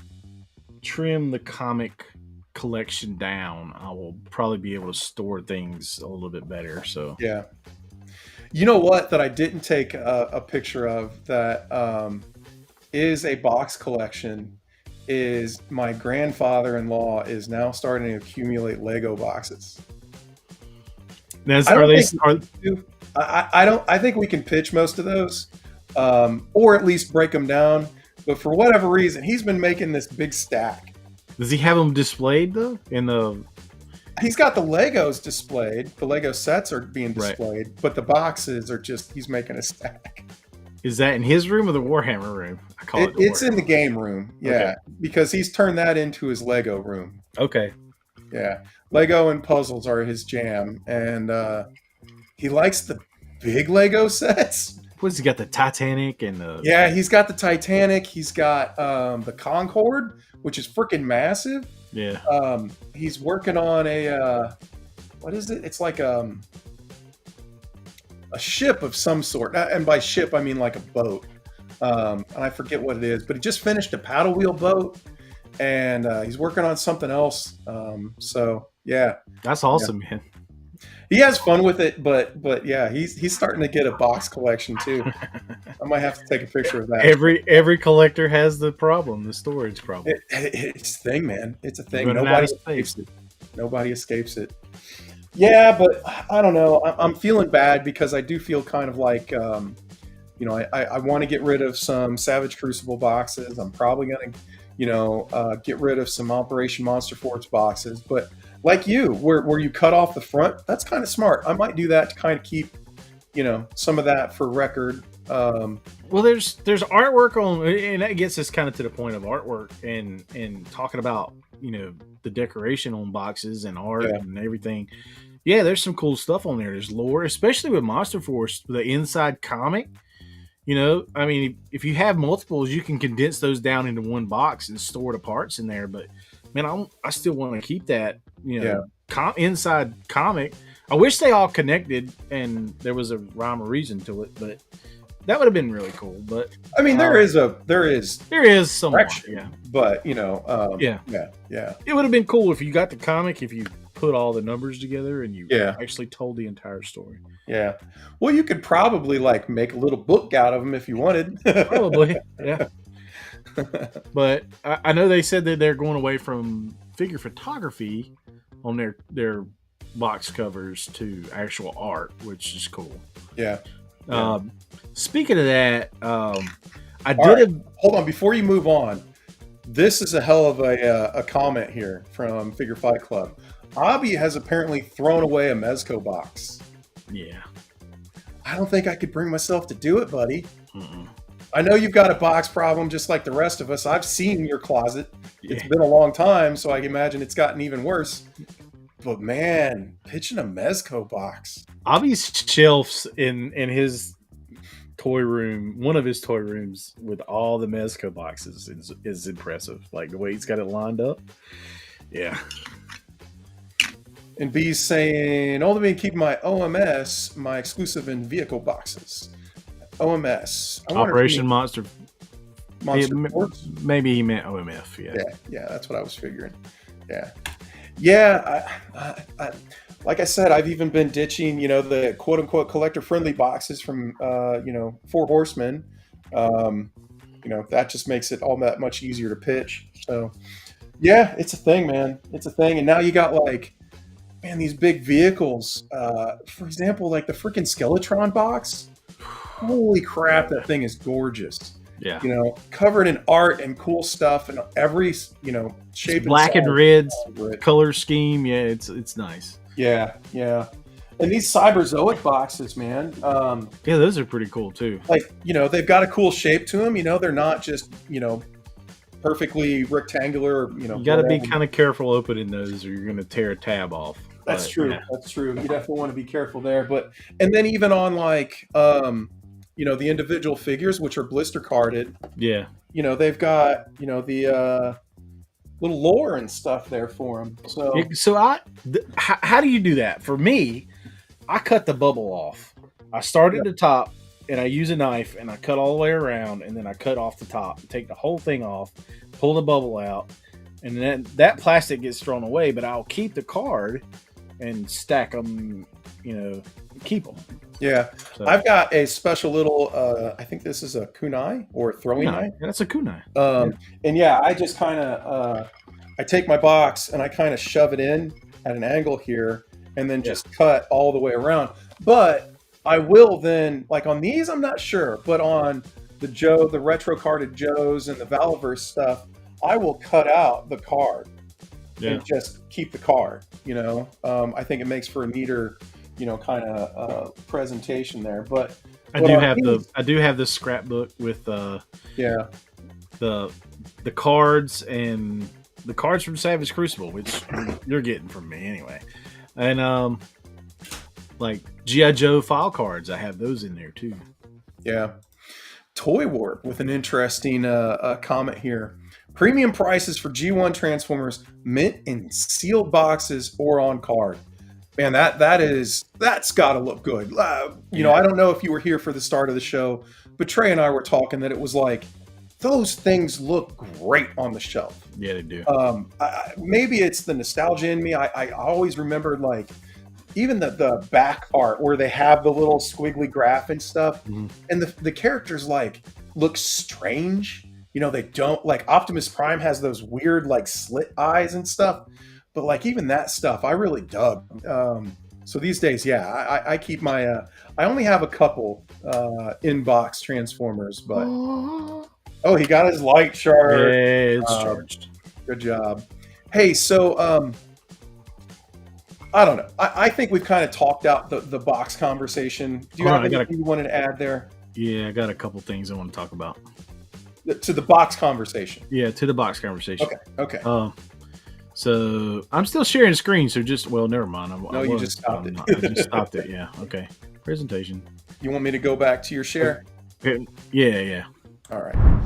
trim the comic collection down, I will probably be able to store things a little bit better. So yeah. You know what? That I didn't take a picture of that is a box collection. Is my grandfather-in-law is now starting to accumulate Lego boxes. I think we can pitch most of those, or at least break them down. But for whatever reason, he's been making this big stack. Does he have them displayed though? He's got the Legos displayed. The Lego sets are being displayed, but the boxes are just he's making a stack. Is that in his room or the Warhammer room? I call it. It's in the game room, yeah, because he's turned that into his Lego room. Okay. Yeah, Lego and puzzles are his jam, and he likes the big Lego sets. What's he got? The Titanic and the. Yeah, he's got the Titanic. He's got the Concorde, which is freaking massive. Yeah. He's working on a what is it? It's like a ship of some sort, and by ship I mean like a boat. And I forget what it is, but he just finished a paddle wheel boat, and he's working on something else. So yeah, that's awesome, man. He has fun with it, but yeah, he's starting to get a box collection too. I might have to take a picture of that. Every collector has the storage problem. It's a thing, man. It's a thing. Nobody escapes it. Yeah, but I don't know. I'm feeling bad because I do feel kind of like, you know, I want to get rid of some Savage Crucible boxes. I'm probably going to, get rid of some Operation Monster Force boxes. But like you, where you cut off the front, that's kind of smart. I might do that to kind of keep some of that for record. Well, there's artwork on, and that gets us kind of to the point of artwork and talking about the decoration on boxes and art and everything. Yeah, there's some cool stuff on there. There's lore, especially with Monster Force, the inside comic. I mean, if you have multiples, you can condense those down into one box and store the parts in there. But man, I still want to keep that, inside comic. I wish they all connected and there was a rhyme or reason to it, but that would have been really cool. But I mean, there is some direction, yeah. But yeah, it would have been cool if you got the comic, if you put all the numbers together and you actually told the entire story. Yeah. Well, you could probably make a little book out of them if you wanted. Probably, yeah. But I know they said that they're going away from figure photography on their box covers to actual art, which is cool. Yeah. Speaking of that, hold on before you move on. This is a hell of a comment here from Figure Fight Club. Abby has apparently thrown away a Mezco box. Yeah. I don't think I could bring myself to do it, buddy. I know you've got a box problem just like the rest of us. I've seen your closet. Yeah. It's been a long time, so I can imagine it's gotten even worse. But man, pitching a Mezco box. Abby's shelves in his toy room, one of his toy rooms with all the Mezco boxes is impressive. Like the way he's got it lined up. Yeah. And B's saying, only been keeping my OMS, my exclusive in vehicle boxes. OMS. Operation Monster. Force? Maybe he meant OMF. Yeah, that's what I was figuring. Yeah. I like I said, I've even been ditching, the quote unquote collector friendly boxes from, Four Horsemen. That just makes it all that much easier to pitch. So, yeah, it's a thing, man. It's a thing. And now you got these big vehicles. For example, the freaking Skeletron box. Holy crap, that thing is gorgeous. Yeah. Covered in art and cool stuff and every, shape. It's black and red color scheme. Yeah, it's nice. Yeah. And these Cyberzoic boxes, man. Yeah, those are pretty cool too. They've got a cool shape to them. They're not just, perfectly rectangular. You got to be kind of careful opening those, or you're going to tear a tab off. That's true. Yeah. That's true. You definitely want to be careful there. And then even on the individual figures, which are blister carded. Yeah. They've got the little lore and stuff there for them. So how do you do that? For me, I cut the bubble off. I start at the top and I use a knife and I cut all the way around and then I cut off the top, take the whole thing off, pull the bubble out, and then that plastic gets thrown away, but I'll keep the card and stack them, keep them. Yeah. So, I've got a special little, I think this is a kunai or a throwing knife. Yeah, that's a kunai. And I just kind of, I take my box and I kind of shove it in at an angle here and then just cut all the way around. But I will then, on these, I'm not sure, but on the retro carded Joes and the Valiverse stuff, I will cut out the card and just keep the card, I think it makes for a neater, kind of presentation there. But I do have the scrapbook with the cards and the cards from Savage Crucible, which you're getting from me anyway. And G.I. Joe file cards, I have those in there too. Yeah. Toy Warp with an interesting comment here. Premium prices for G1 Transformers mint in sealed boxes or on card. Man, that's got to look good. I don't know if you were here for the start of the show, but Trey and I were talking that it was those things look great on the shelf. Yeah, they do. Maybe it's the nostalgia in me. I always remembered even the back art where they have the little squiggly graph and stuff, and the characters look strange. They don't Optimus Prime has those weird slit eyes and stuff. But even that stuff, I really dug. So these days, I keep my. I only have a couple in-box Transformers, but he got his light charged. Yeah, it's charged. Good job. Hey, so I don't know. I think we've kind of talked out the box conversation. Do you have anything you wanted to add there? Yeah, I got a couple things I want to talk about. To the box conversation. Yeah, to the box conversation. Okay. So I'm still sharing screen. So never mind. You just stopped it. I just stopped it. Yeah. Okay. Presentation. You want me to go back to your share? Yeah. All right.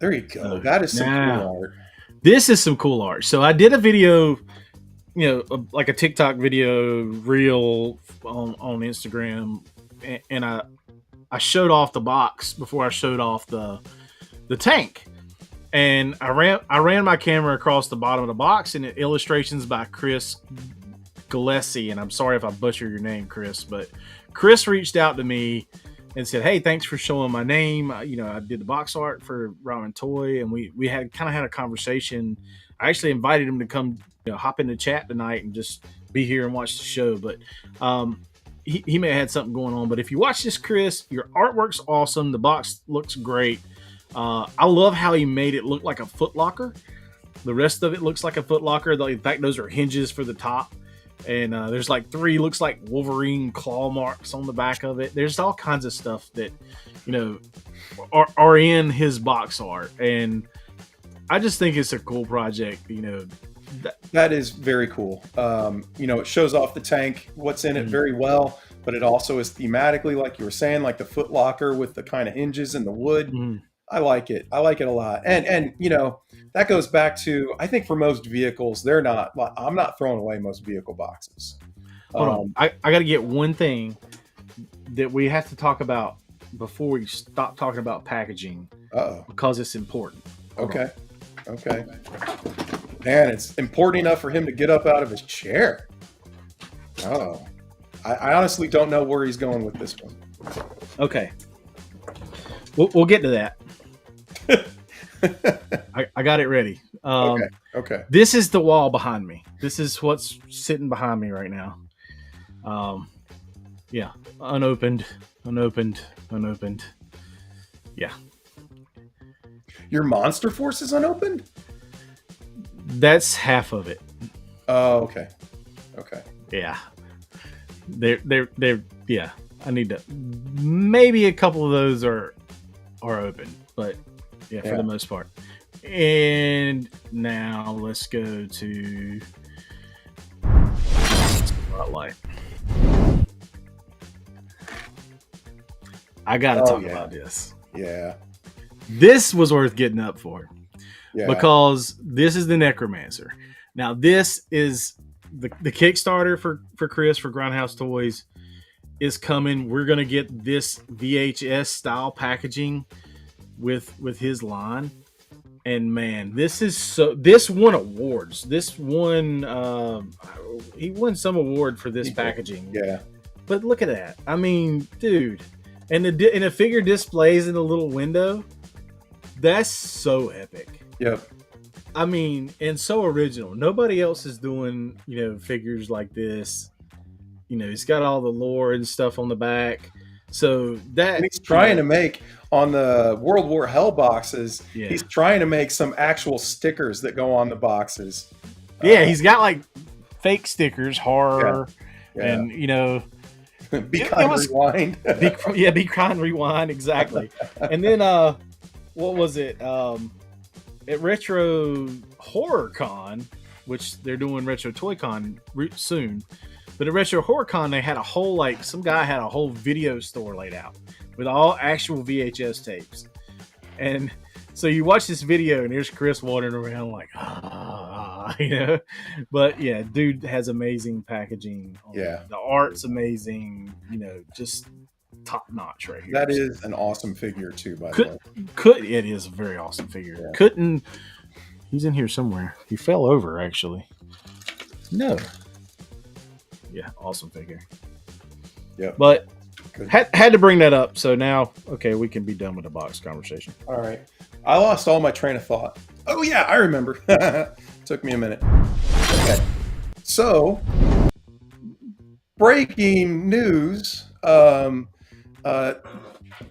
There you go. That is some cool art. This is some cool art. So I did a video, like a TikTok video reel on Instagram, and I showed off the box before I showed off the tank, and I ran my camera across the bottom of the box, and illustrations by Chris Gillespie. And I'm sorry if I butcher your name, Chris, but Chris reached out to me and said, "Hey, thanks for showing my name. I did the box art for Ramen Toy," and we had a conversation. I actually invited him to come, hop in the chat tonight and just be here and watch the show. But he may have had something going on. But if you watch this, Chris, your artwork's awesome. The box looks great. I love how he made it look like a Foot Locker. The rest of it looks like a Foot Locker. In fact, those are hinges for the top. And there's like 3 looks like Wolverine claw marks on the back of it. There's all kinds of stuff that are in his box art, and I just think it's a cool project. That is very cool. It shows off the tank, what's in it very well, but it also is thematically, like you were saying, like the Foot Locker with the kind of hinges and the wood. I like it. I like it a lot. And that goes back to, I think for most vehicles, I'm not throwing away most vehicle boxes. Hold on. I got to get one thing that we have to talk about before we stop talking about packaging. Because it's important. Okay. Man, it's important enough for him to get up out of his chair. I honestly don't know where he's going with this one. Okay. We'll get to that. I got it ready. Okay. This is the wall behind me. This is what's sitting behind me right now. Yeah. Unopened. Yeah. Your Monster Force is unopened? That's half of it. Oh, okay. Yeah. They're yeah. I need to, maybe a couple of those are open, but yeah, for the most part. And now let's go to Spotlight. I gotta talk about this. Yeah. This was worth getting up for. Yeah. Because this is the Necromancer. Now this is the Kickstarter for Chris for Grindhouse Toys is coming. We're gonna get this VHS style packaging with his line, and man, this won awards. This won he won some award for this packaging. Yeah, but look at that. I mean, dude, and the figure displays in the little window. That's so epic. Yep. I mean, and so original. Nobody else is doing figures like this. He's got all the lore and stuff on the back. So that and he's trying to make on the World War Hell boxes. Yeah. He's trying to make some actual stickers that go on the boxes. Yeah, he's got like fake stickers, horror, and be kind, rewind. Be kind, rewind, exactly. And then what was it? At Retro Horror Con, which they're doing Retro Toy Con soon. But at Retro Horror Con, they had a whole, some guy had a whole video store laid out with all actual VHS tapes. And so you watch this video and there's Chris wandering around But yeah, dude has amazing packaging. Yeah. The art's amazing, just top notch right here. That is an awesome figure too, by the way. It is a very awesome figure. Yeah. He's in here somewhere. He fell over, actually. No. Yeah, awesome figure. Yeah, but had to bring that up. So now, okay, we can be done with the box conversation. All right, I lost all my train of thought. Oh yeah, I remember. Took me a minute. Okay, so breaking news.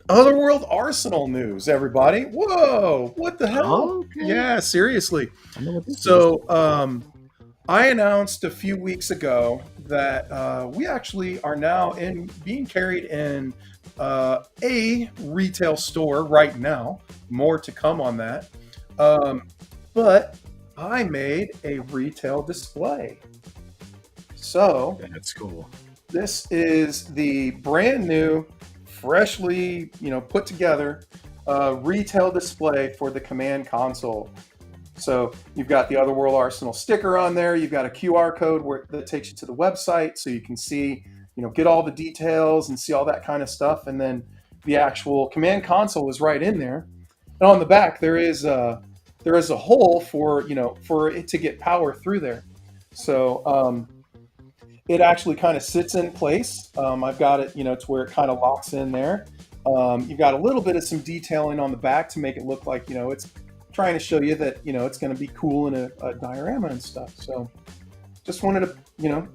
Otherworld Arsenal news, everybody. Whoa, what the hell? Oh, okay. Yeah, seriously. I know what this is. So, I announced a few weeks ago that we actually are now being carried in a retail store right now. More to come on that. But I made a retail display. So That's cool. this is the brand new, freshly, put together retail display for the Command Console. So you've got the Otherworld Arsenal sticker on there. You've got a QR code that takes you to the website, so you can see, get all the details and see all that kind of stuff. And then the actual Command Console is right in there. And on the back, there is a hole for it to get power through there. So it actually kind of sits in place. I've got it, to where it kind of locks in there. You've got a little bit of some detailing on the back to make it look like, it's trying to show you that, it's going to be cool in a diorama and stuff. So just wanted to,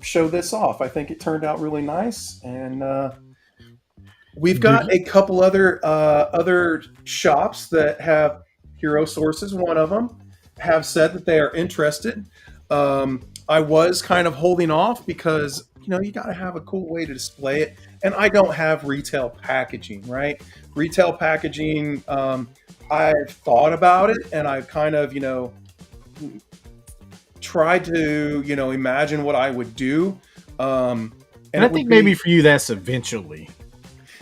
show this off. I think it turned out really nice. And we've got a couple other shops that have Hero Sources, one of them, have said that they are interested. I was kind of holding off because, you got to have a cool way to display it. And I don't have retail packaging, right? Retail packaging, I've thought about it, and I've kind of, tried to, imagine what I would do. And I think maybe for you, that's eventually.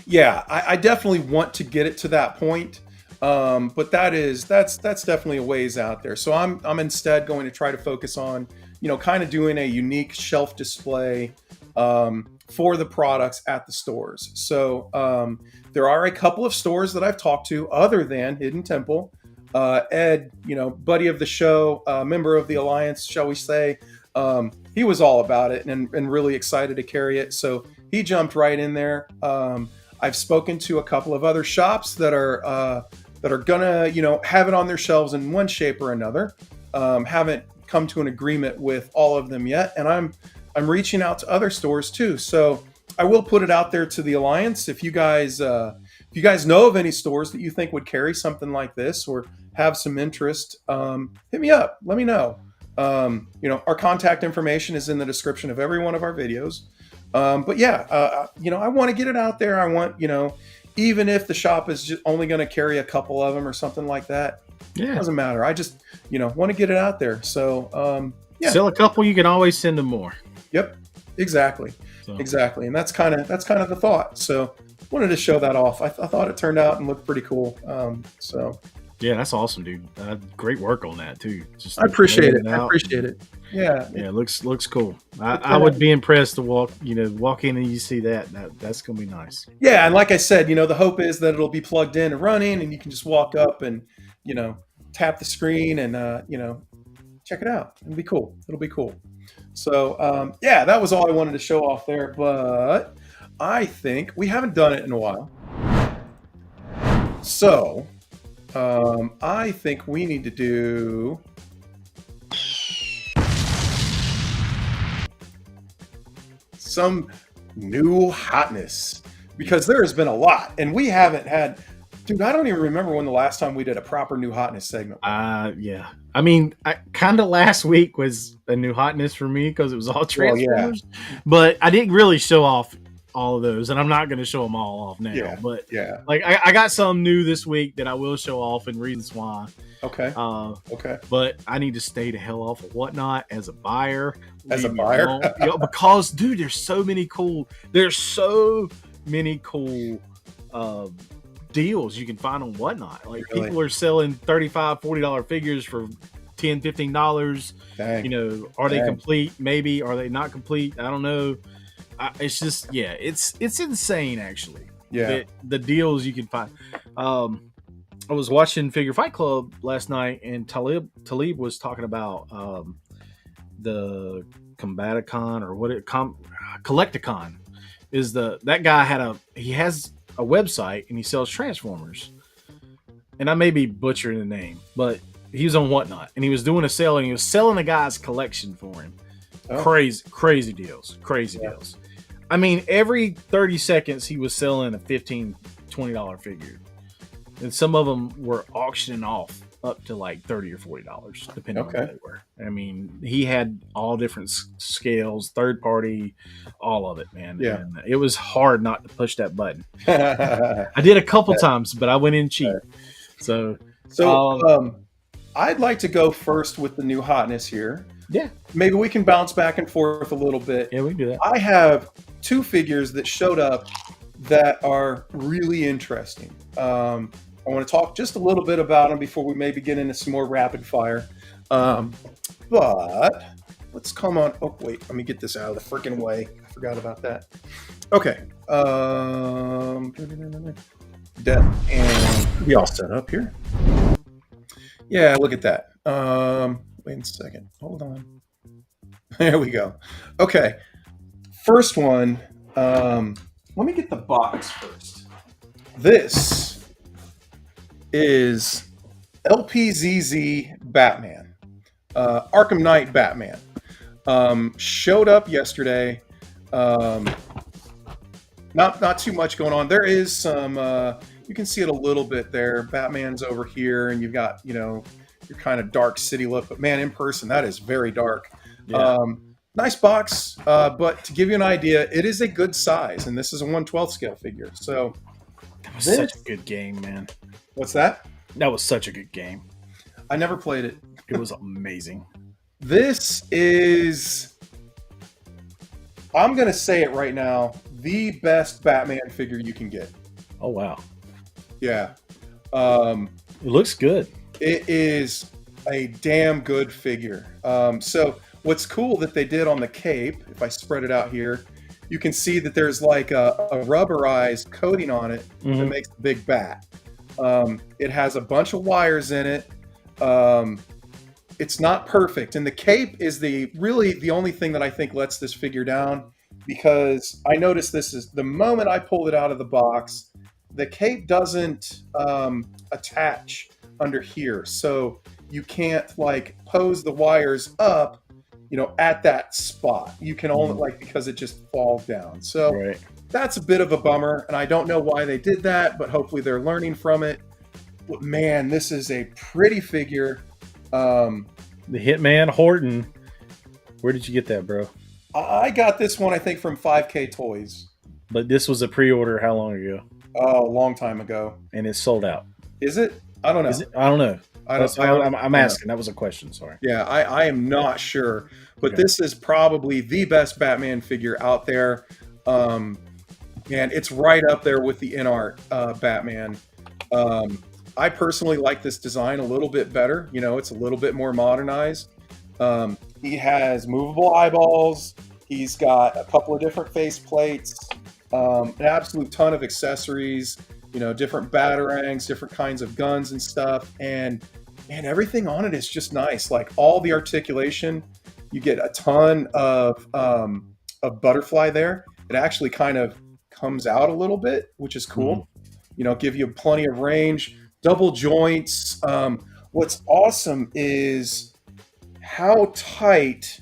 Yeah, I definitely want to get it to that point. But that's definitely a ways out there. So I'm instead going to try to focus on, kind of doing a unique shelf display for the products at the stores. So there are a couple of stores that I've talked to other than Hidden Temple. Ed, buddy of the show, member of the Alliance, shall we say, he was all about it and really excited to carry it. So he jumped right in there. I've spoken to a couple of other shops that are gonna, have it on their shelves in one shape or another. Haven't come to an agreement with all of them yet, and I'm reaching out to other stores too. So I will put it out there to the Alliance. If you guys know of any stores that you think would carry something like this or have some interest, hit me up. Let me know. Our contact information is in the description of every one of our videos. But yeah, I want to get it out there. I want, even if the shop is just only going to carry a couple of them or something like that, it doesn't matter. I just, want to get it out there. So, yeah. Sell a couple, you can always send them more. Yep, exactly. So. Exactly. And that's kind of the thought. So wanted to show that off. I thought it turned out and looked pretty cool. Yeah, that's awesome, dude. Great work on that too. I appreciate it. I appreciate it. Yeah. Yeah, it looks cool. I would be impressed to walk in and you see that. That's gonna be nice. Yeah, and like I said, the hope is that it'll be plugged in and running, and you can just walk up and tap the screen and check it out. It'll be cool. So yeah, that was all I wanted to show off there. But I think we haven't done it in a while, so I think we need to do some new hotness, because there has been a lot, and we haven't had. Dude, I don't even remember when the last time we did a proper new hotness segment. Yeah. I mean, kind of last week was a new hotness for me because it was all Transformers. Well, yeah. But I didn't really show off all of those, and I'm not going to show them all off now. Yeah. But yeah, like I got some new this week that I will show off and reasons why. Okay. Okay. But I need to stay the hell off of Whatnot as a buyer. Because dude, there's so many cool deals you can find on Whatnot. Like really? People are selling $35, $40 figures for $10, $15. Dang. Are they complete? Maybe. Are they not complete? I don't know. It's just, it's insane actually. Yeah. The deals you can find. I was watching Figure Fight Club last night, and Talib was talking about the Combaticon or Collecticon is that guy has a website and he sells Transformers, and I may be butchering the name, but he was on Whatnot and he was doing a sale and he was selling a guy's collection for him. Crazy deals. I mean, every 30 seconds he was selling a $15, $20 figure. And some of them were auctioning off up to like $30 or $40, depending on what they were. I mean, he had all different scales, third party, all of it, man. Yeah. And it was hard not to push that button. I did a couple times, but I went in cheap. So I'd like to go first with the new Hotness here. Yeah. Maybe we can bounce back and forth a little bit. Yeah, we can do that. I have 2 figures that showed up that are really interesting. I want to talk just a little bit about them before we maybe get into some more rapid fire. But let's come on. Oh, wait. Let me get this out of the freaking way. I forgot about that. Okay. And we all set up here. Yeah, look at that. Wait a second. Hold on. There we go. Okay. First one. Let me get the box first. This is LPZZ Batman. Arkham Knight Batman. Showed up yesterday. Not too much going on. There is some you can see it a little bit there. Batman's over here, and you've got, your kind of dark city look, but man, in person, that is very dark. Yeah. Nice box, but to give you an idea, it is a good size, and this is a 1/12 scale figure. So that was such a good game, man. What's that? That was such a good game. I never played it. It was amazing. This is, I'm going to say it right now, the best Batman figure you can get. Oh, wow. Yeah. It looks good. It is a damn good figure. So what's cool that they did on the cape, if I spread it out here, you can see that there's like a rubberized coating on it that makes the big bat. It has a bunch of wires in it. It's not perfect, and the cape is really the only thing that I think lets this figure down, because I noticed this is the moment I pulled it out of the box, the cape doesn't attach under here, so you can't like pose the wires up, at that spot. You can only because it just falls down. So that's a bit of a bummer, and I don't know why they did that, but hopefully they're learning from it. But man, this is a pretty figure. The Hitman Horton. Where did you get that, bro? I got this one, I think, from 5K Toys. But this was a pre-order how long ago? Oh, a long time ago. And it's sold out. Is it? I don't know. I don't know. I'm asking. Know. That was a question. Sorry. Yeah, I am not sure. But this is probably the best Batman figure out there. And it's right up there with the in-art Batman. I personally like this design a little bit better. It's a little bit more modernized. He has movable eyeballs. He's got a couple of different face plates, an absolute ton of accessories, different batarangs, different kinds of guns and stuff. And man, everything on it is just nice. Like all the articulation, you get a ton of butterfly there. It actually kind of comes out a little bit, which is cool. Give you plenty of range. Double joints. What's awesome is how tight,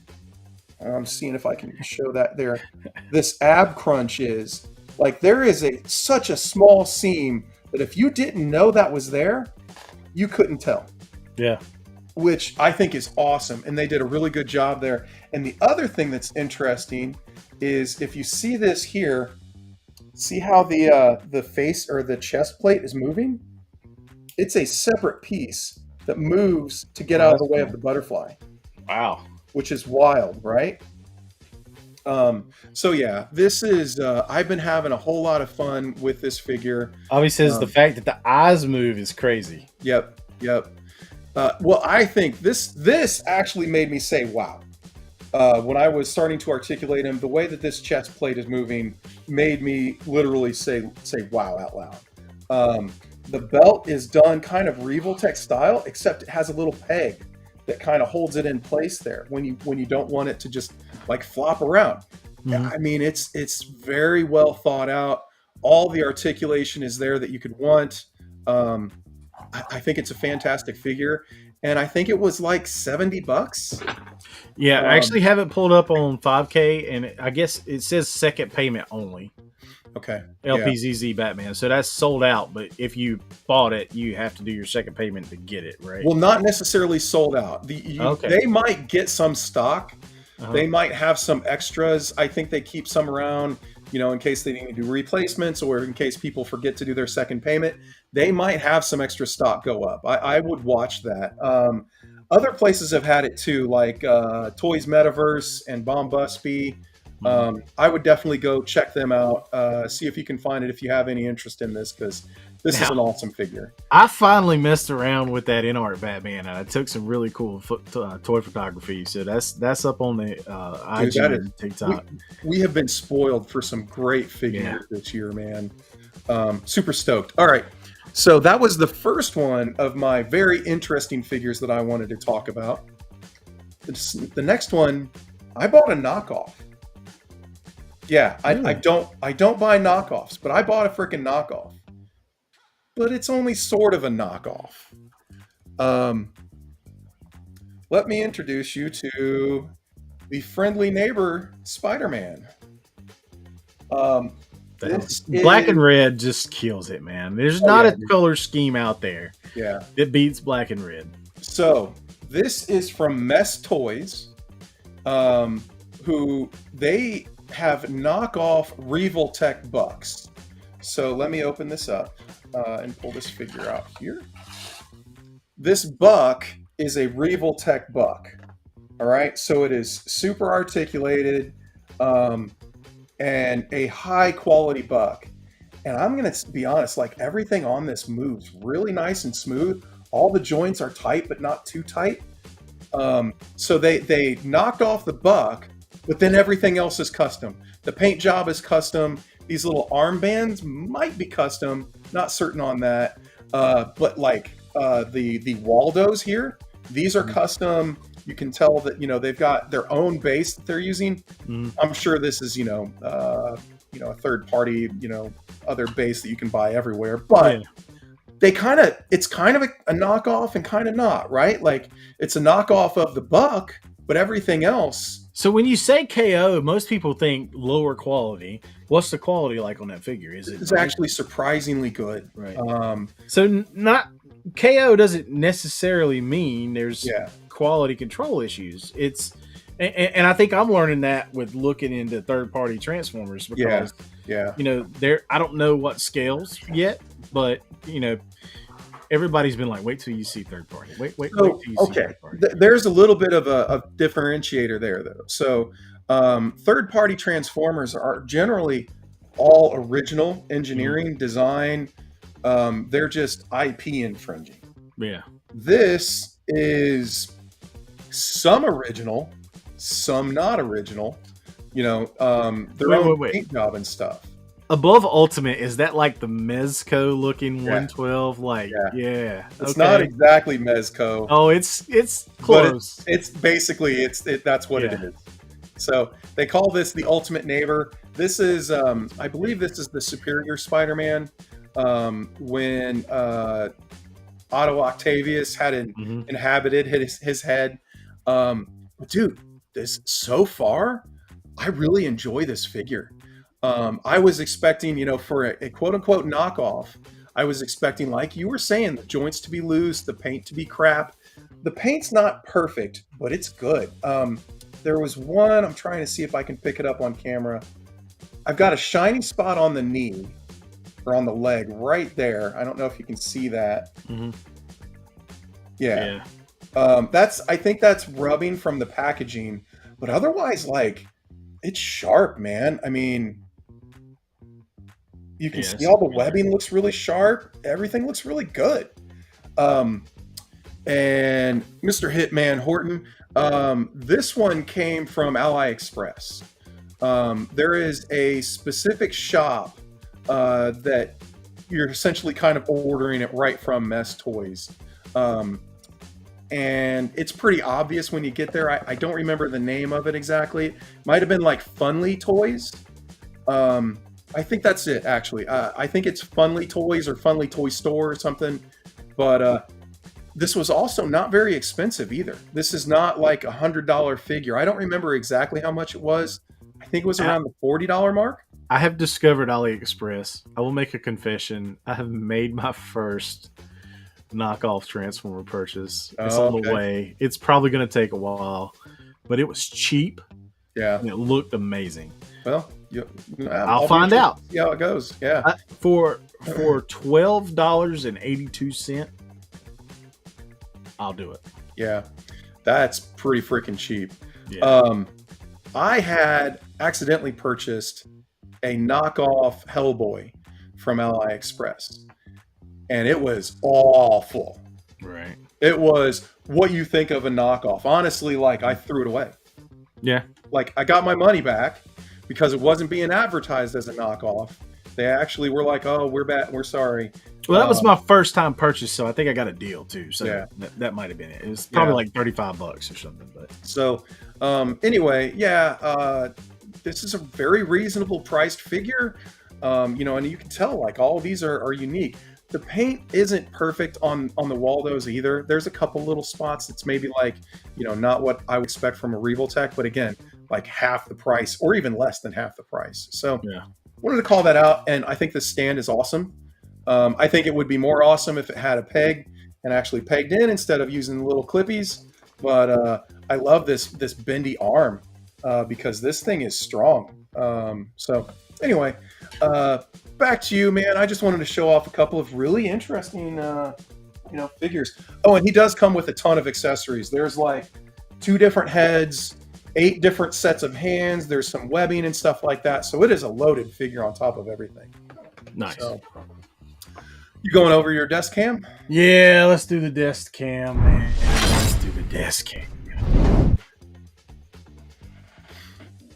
I'm seeing if I can show that there, this ab crunch is. Like there is such a small seam that if you didn't know that was there, you couldn't tell. Yeah. Which I think is awesome. And they did a really good job there. And the other thing that's interesting is if you see this here, see how the face or the chest plate is moving? It's a separate piece that moves to get out of the way of the butterfly. Wow. Which is wild, right? So yeah, this is, I've been having a whole lot of fun with this figure. Obviously, says the fact that the eyes move is crazy. Yep. Well, I think this actually made me say, wow. When I was starting to articulate him, the way that this chest plate is moving made me literally say wow out loud. The belt is done kind of Revoltech style, except it has a little peg that kind of holds it in place there when you don't want it to just like flop around. I mean, it's very well thought out. All the articulation is there that you could want. I think it's a fantastic figure. and I think it was like $70. Yeah, I actually have it pulled up on 5K, and I guess it says second payment only. Okay. LPZZ Batman. So that's sold out, but if you bought it, you have to do your second payment to get it, right? Well, not necessarily sold out. They might get some stock. They might have some extras. I think they keep some around, in case they need to do replacements or in case people forget to do their second payment. They might have some extra stock go up. I would watch that. Other places have had it too, like Toys Metaverse and Bombusby. I would definitely go check them out, see if you can find it if you have any interest in this, because this is an awesome figure. I finally messed around with that InArt Batman, and I took some really cool toy photography. So that's up on the IG and TikTok. We have been spoiled for some great figures this year, man. Super stoked. All right. So that was the first one of my very interesting figures that I wanted to talk about. The next one, I bought a knockoff. Yeah, I don't buy knockoffs, but I bought a freaking knockoff. But it's only sort of a knockoff. Let me introduce you to the friendly neighbor Spider-Man. Black and red just kills it, man. There's not a color scheme out there that beats black and red. So this is from Mess Toys, who they have knockoff Revoltech bucks. So let me open this up and pull this figure out here. This buck is a Revoltech buck. All right, so it is super articulated and a high quality buck. And I'm gonna be honest, like everything on this moves really nice and smooth. All the joints are tight, but not too tight. So they knocked off the buck, but then everything else is custom. The paint job is custom. These little armbands might be custom. Not certain on that. But like the Waldos here, these are custom. You can tell that they've got their own base that they're using. I'm sure this is a third party other base that you can buy everywhere, but it's kind of a knockoff and kind of not, right? Like it's a knockoff of the buck, but everything else. So when you say KO, most people think lower quality. What's the quality like on that figure? It's actually surprisingly good. Right. So not KO doesn't necessarily mean there's quality control issues. And I think I'm learning that with looking into third-party transformers because I don't know what scales yet, but everybody's been like, wait till you see third party. Wait till you see third party. There's a little bit of a differentiator there, though. So third party transformers are generally all original engineering design. They're just IP infringing. Yeah. This is some original, some not original. Their own paint job and stuff. Above Ultimate, is that like the Mezco looking 112? Like, It's not exactly Mezco. Oh, it's close. It's basically that's what it is. So they call this the Ultimate Neighbor. This is, I believe, this is the Superior Spider-Man. When Otto Octavius had inhabited his head. But dude, this so far, I really enjoy this figure. I was expecting, for a quote-unquote knockoff, I was expecting, like you were saying, the joints to be loose, the paint to be crap. The paint's not perfect, but it's good. There was one, I'm trying to see if I can pick it up on camera. I've got a shiny spot on the knee, or on the leg, right there. I don't know if you can see that. Yeah. I think that's rubbing from the packaging, but otherwise, like, it's sharp, man. I mean, you can see all the webbing looks really sharp. Everything looks really good. And Mr. Hitman Horton, this one came from Ally Express. There is a specific shop that you're essentially kind of ordering it right from Mess Toys. And it's pretty obvious when you get there. I don't remember the name of it exactly. It might have been like Funly Toys. I think that's it, actually. I think it's Funly Toys or Funly Toy Store or something. But this was also not very expensive either. This is not like $100 figure. I don't remember exactly how much it was. I think it was around the $40 mark. I have discovered AliExpress. I will make a confession. I have made my first knockoff Transformer purchase. It's on the way. It's probably going to take a while, but it was cheap. Yeah. And it looked amazing. Well, I'll find out. See how it goes. Yeah. For $12.82, I'll do it. Yeah. That's pretty freaking cheap. Yeah. I had accidentally purchased a knockoff Hellboy from AliExpress, and it was awful. Right. It was what you think of a knockoff. Honestly, like, I threw it away. Yeah. Like, I got my money back because it wasn't being advertised as a knockoff. They actually were like, "Oh, we're bad. We're sorry." Well, that was my first time purchase, so I think I got a deal too. So Yeah. that might have been it. It was probably like $35 or something. But so, anyway, this is a very reasonable priced figure. And you can tell like all of these are unique. The paint isn't perfect on the Waldos either. There's a couple little spots that's maybe like, not what I would expect from a Revoltech, but again, like half the price or even less than half the price. So yeah, wanted to call that out. And I think the stand is awesome. I think it would be more awesome if it had a peg and actually pegged in instead of using little clippies. But I love this bendy arm because this thing is strong. So anyway, back to you, man. I just wanted to show off a couple of really interesting, figures. Oh, and he does come with a ton of accessories. There's like 2 different heads, 8 different sets of hands. There's some webbing and stuff like that. So it is a loaded figure on top of everything. Nice. So, you going over your desk cam? Yeah, let's do the desk cam, man. Let's do the desk cam.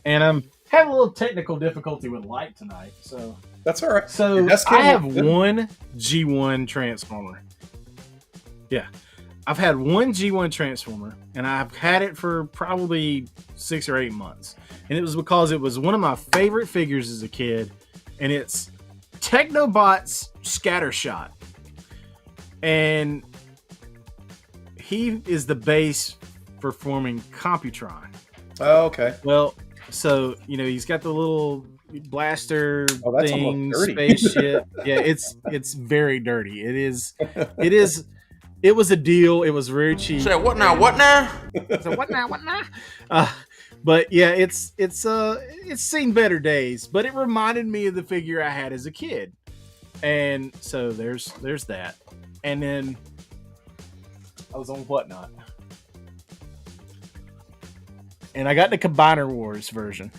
And I'm having a little technical difficulty with light tonight, so that's all right. So I have one G1 Transformer. Yeah, I've had one G1 Transformer, and I've had it for probably 6 or 8 months, and it was because it was one of my favorite figures as a kid, and it's Technobot's Scattershot, and he is the base for forming Computron. Oh, okay. Well, so he's got the little blaster thing, dirty. spaceship. Yeah, it's very dirty. It was a deal. It was very cheap. Say what now? What now? So what now? But yeah, it's seen better days. But it reminded me of the figure I had as a kid, and so there's that. And then I was on Whatnot, and I got the Combiner Wars version,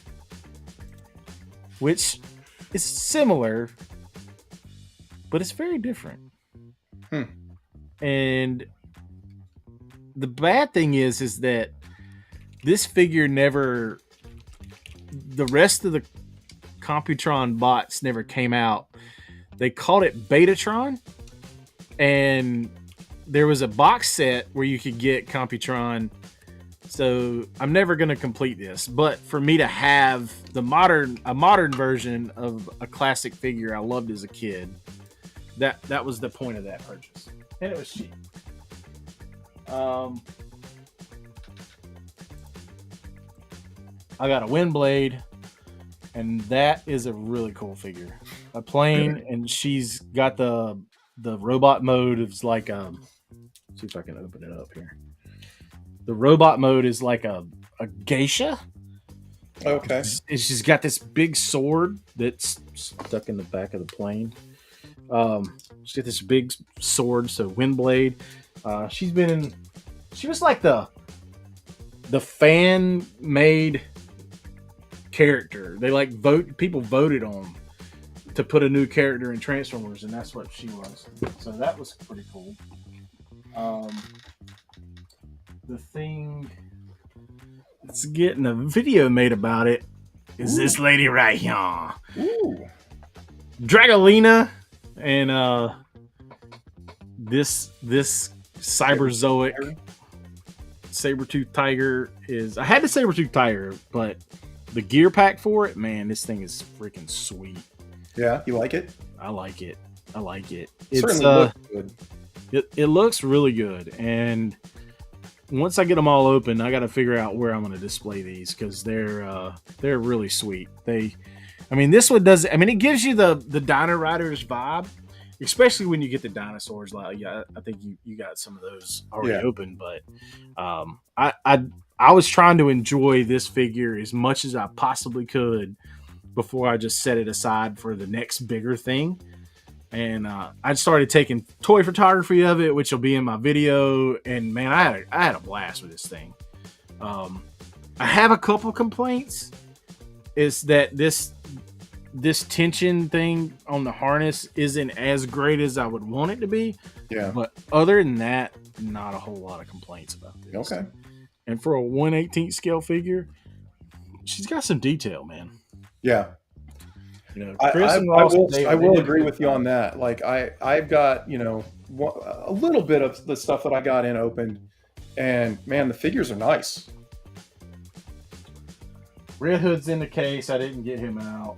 which is similar, but it's very different. And the bad thing is that this figure the rest of the Computron bots never came out. They called it Betatron, and there was a box set where you could get Computron. So I'm never going to complete this, but for me to have a modern version of a classic figure I loved as a kid, that was the point of that purchase, and it was cheap. I got a Windblade, and that is a really cool figure. A plane, and she's got the robot mode. It's like see if I can open it up here. The robot mode is like a geisha. Okay. And she's got this big sword that's stuck in the back of the plane. She's got this big sword, so Windblade. She was like the fan made character. They people voted on to put a new character in Transformers, and that's what she was. So that was pretty cool. The thing that's getting a video made about it is this lady right here. Ooh. Dragolina and this Cyberzoic Saber-tooth Tiger is... I had the Saber-tooth Tiger, but the gear pack for it, man, this thing is freaking sweet. Yeah, you like it? I like it. It certainly looks good. It looks really good, and once I get them all open, I got to figure out where I'm going to display these because they're really sweet. This one does. I mean, it gives you the Dino Riders vibe, especially when you get the dinosaurs. Like, yeah, I think you got some of those already open, but I was trying to enjoy this figure as much as I possibly could before I just set it aside for the next bigger thing. And I started taking toy photography of it, which will be in my video. And man, I had a blast with this thing. I have a couple complaints. Is that this tension thing on the harness isn't as great as I would want it to be. Yeah. But other than that, not a whole lot of complaints about this. Okay. And for a 1/18 scale figure, she's got some detail, man. Yeah. You know, I will agree with you on that. Like I've got, a little bit of the stuff that I got in opened, and man, the figures are nice. Red Hood's in the case. I didn't get him out.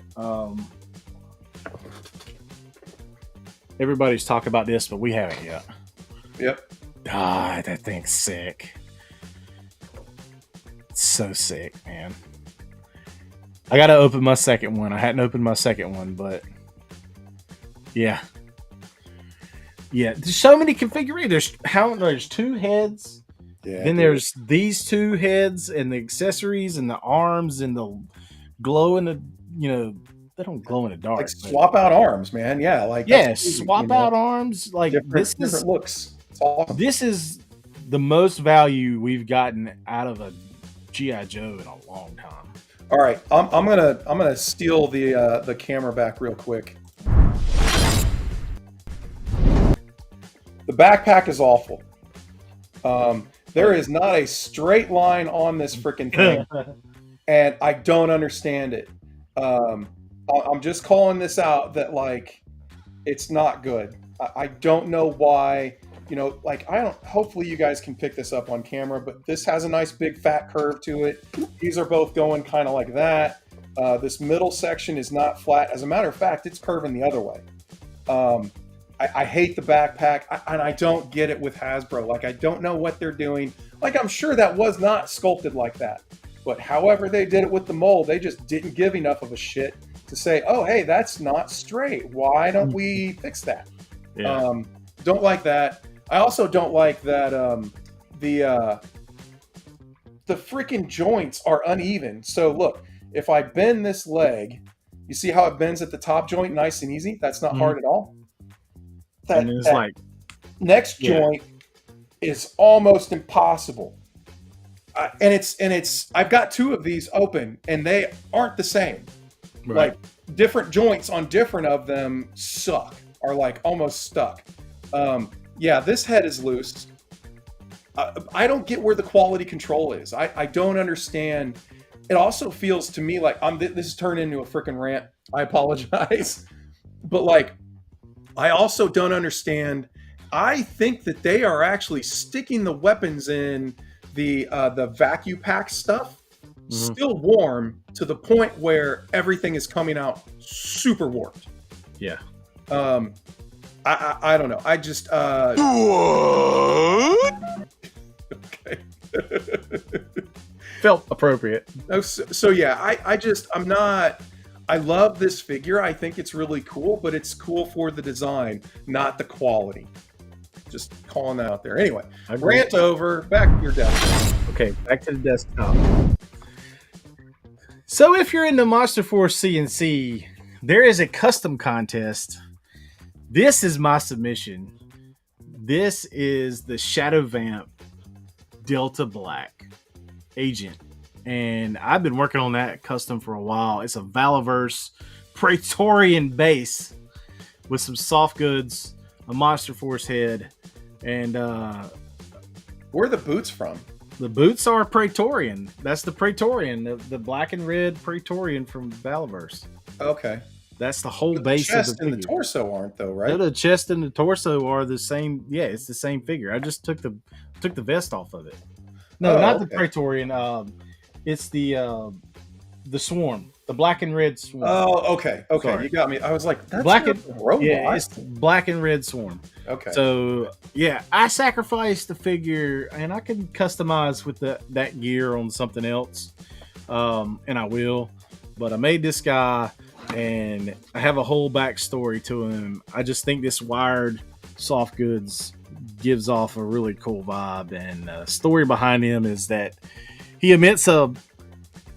Everybody's talking about this, but we haven't yet. Yep. Ah, that thing's sick. It's so sick, man. I gotta open my second one. I hadn't opened my second one, but yeah. There's so many configurations. There's 2 heads. Yeah. Then there's these 2 heads and the accessories and the arms and the glow in the. They don't glow in the dark. Like swap out arms, man. Yeah, like swap out arms. Like different looks. It's awesome. This is the most value we've gotten out of a G.I. Joe in a long time. All right, I'm gonna steal the camera back real quick. The backpack is awful. There is not a straight line on this freaking thing, and I don't understand it. I'm just calling this out that like it's not good. I don't know why. Hopefully you guys can pick this up on camera, but this has a nice big fat curve to it. These are both going kind of like that. This middle section is not flat. As a matter of fact, it's curving the other way. I hate the backpack, and I don't get it with Hasbro. Like, I don't know what they're doing. Like, I'm sure that was not sculpted like that. But however they did it with the mold, they just didn't give enough of a shit to say, oh, hey, that's not straight. Why don't we fix that? Yeah. Don't like that. I also don't like that the freaking joints are uneven. So look, if I bend this leg, you see how it bends at the top joint nice and easy? That's not hard at all. That next joint is almost impossible. And it's I've got 2 of these open and they aren't the same. Right. Like different joints on different of them are like almost stuck. Yeah, this head is loose. I don't get where the quality control is. I don't understand. It also feels to me like this has turned into a freaking rant. I apologize. But like, I also don't understand. I think that they are actually sticking the weapons in the vacuum pack stuff, still warm to the point where everything is coming out super warped. Yeah. I don't know. I just what? Okay. Felt appropriate. So yeah, I'm not. I love this figure. I think it's really cool, but it's cool for the design, not the quality. Just calling that out there. Anyway, rant over. Back to your desk. Okay, back to the desktop. So if you're into Monster Force CNC, there is a custom contest. This is my submission. This is the Shadow Vamp Delta Black Agent. And I've been working on that custom for a while. It's a Valaverse Praetorian base with some soft goods, a Monster Force head, and where are the boots from? The boots are Praetorian. That's the Praetorian, the black and red Praetorian from Valaverse. Okay. That's the whole base of the figure. The chest and the torso aren't though, right? The chest and the torso are the same. Yeah, it's the same figure. I just took the vest off of it. No, not the Praetorian. It's the Swarm. The black and red swarm. Oh, okay. Sorry. You got me. I was like, that's Black not and a robot. Yeah, it's black and red swarm. Okay. So yeah, I sacrificed the figure, and I can customize with that gear on something else, and I will. But I made this guy, and I have a whole backstory to him. I just think this wired soft goods gives off a really cool vibe, and the story behind him is that he emits a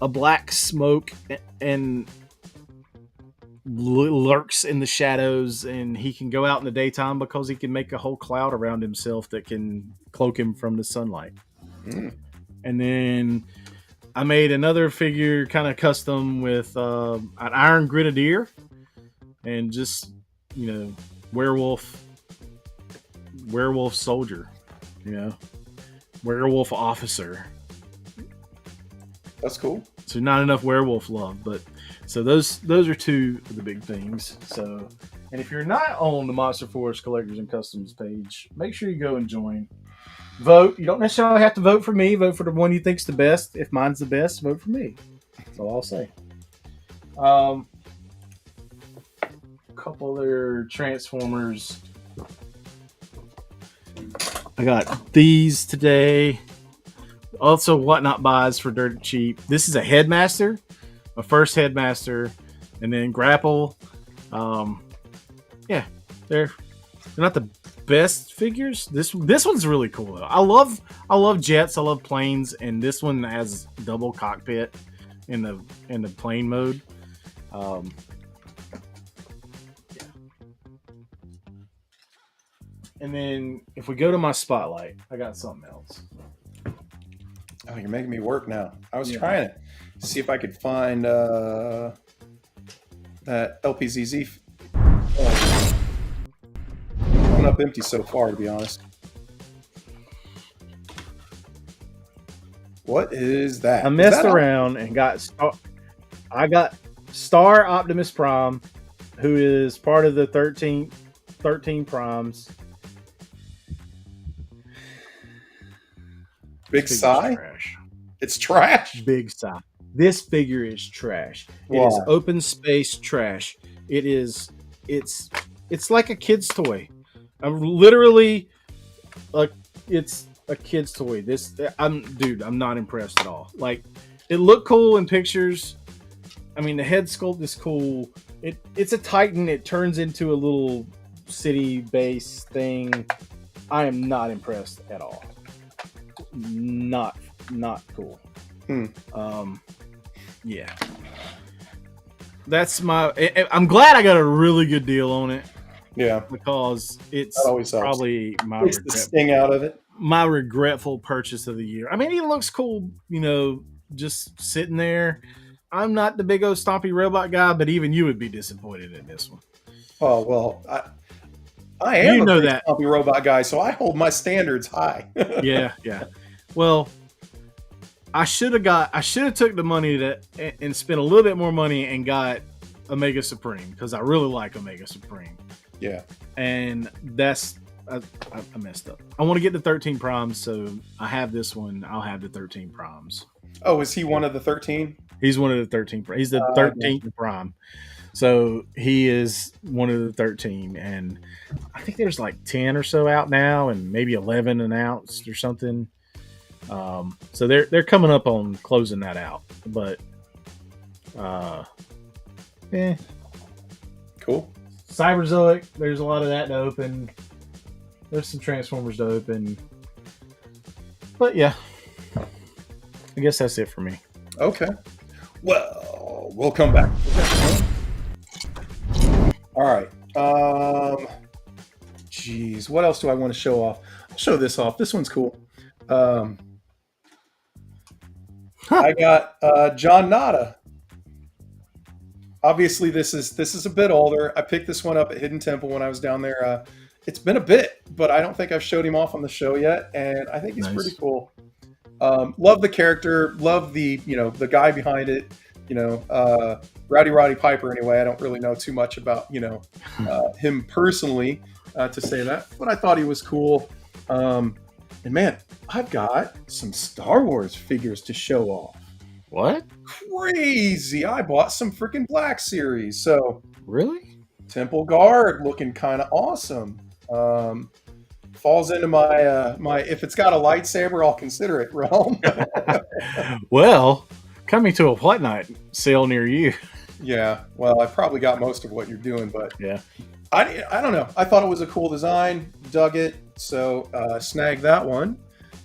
black smoke and lurks in the shadows, and he can go out in the daytime because he can make a whole cloud around himself that can cloak him from the sunlight. And then I made another figure kind of custom with an Iron Grenadier and just, werewolf soldier, werewolf officer. That's cool. So not enough werewolf love, but so those are two of the big things. So, and if you're not on the Monster Force Collectors and Customs page, make sure you go and join. Vote. You don't necessarily have to vote for me. Vote for the one you think's the best. If mine's the best, vote for me. That's all I'll say. A couple other Transformers. I got these today. Also, Whatnot buys for dirt cheap. This is a Headmaster, my first Headmaster, and then Grapple. Yeah, they're not the best figures. This one's really cool though. I love jets. I love planes, and this one has double cockpit in the plane mode. Yeah. And then if we go to my spotlight, I got something else. Oh, you're making me work now. I was trying to see if I could find that LPZZ. Coming up empty so far, to be honest. What is that? I messed around and got Star Optimus Prime, who is part of the 13 Primes. Big Psy? It's trash. Big Psy. This figure is trash. Wow. It is open space trash. It's like a kid's toy. I'm literally it's a kid's toy. I'm not impressed at all. Like, it looked cool in pictures. I mean, the head sculpt is cool. It's a Titan. It turns into a little city base thing. I am not impressed at all. Not cool. Yeah. That's I'm glad I got a really good deal on it. Yeah. Because it's probably Takes the sting out of it. My regretful purchase of the year. I mean, he looks cool, just sitting there. I'm not the big old stompy robot guy, but even you would be disappointed in this one. Oh, well, I am a big stompy robot guy, so I hold my standards high. Yeah. Well, I should have took the money and spent a little bit more money and got Omega Supreme, because I really like Omega Supreme. Yeah. And I messed up. I want to get the 13 Primes, so I have this one. I'll have the 13 Primes. Oh, is he one of the 13? He's one of the 13. He's the 13th Prime. So he is one of the 13. And I think there's like 10 or so out now, and maybe 11 announced or something. So they're coming up on closing that out. But cool. Cyberzoic, there's a lot of that to open. There's some Transformers to open. But yeah, I guess that's it for me. Okay. Well, we'll come back. All right. Geez, what else do I want to show off? I'll show this off. This one's cool. I got John Nada. Obviously, this is a bit older. I picked this one up at Hidden Temple when I was down there. It's been a bit, but I don't think I've showed him off on the show yet, and I think he's pretty cool. Love the character. Love the the guy behind it. Roddy Piper. Anyway, I don't really know too much about him personally to say that, but I thought he was cool. And man, I've got some Star Wars figures to show off. What? Crazy! I bought some freaking Black Series. So Really? Temple Guard looking kind of awesome. Falls into my if it's got a lightsaber, I'll consider it realm. Well, coming to a Whatnot sale near you. Yeah, well, I probably got most of what you're doing, but Yeah. I don't know. I thought it was a cool design, dug it, so snagged that one.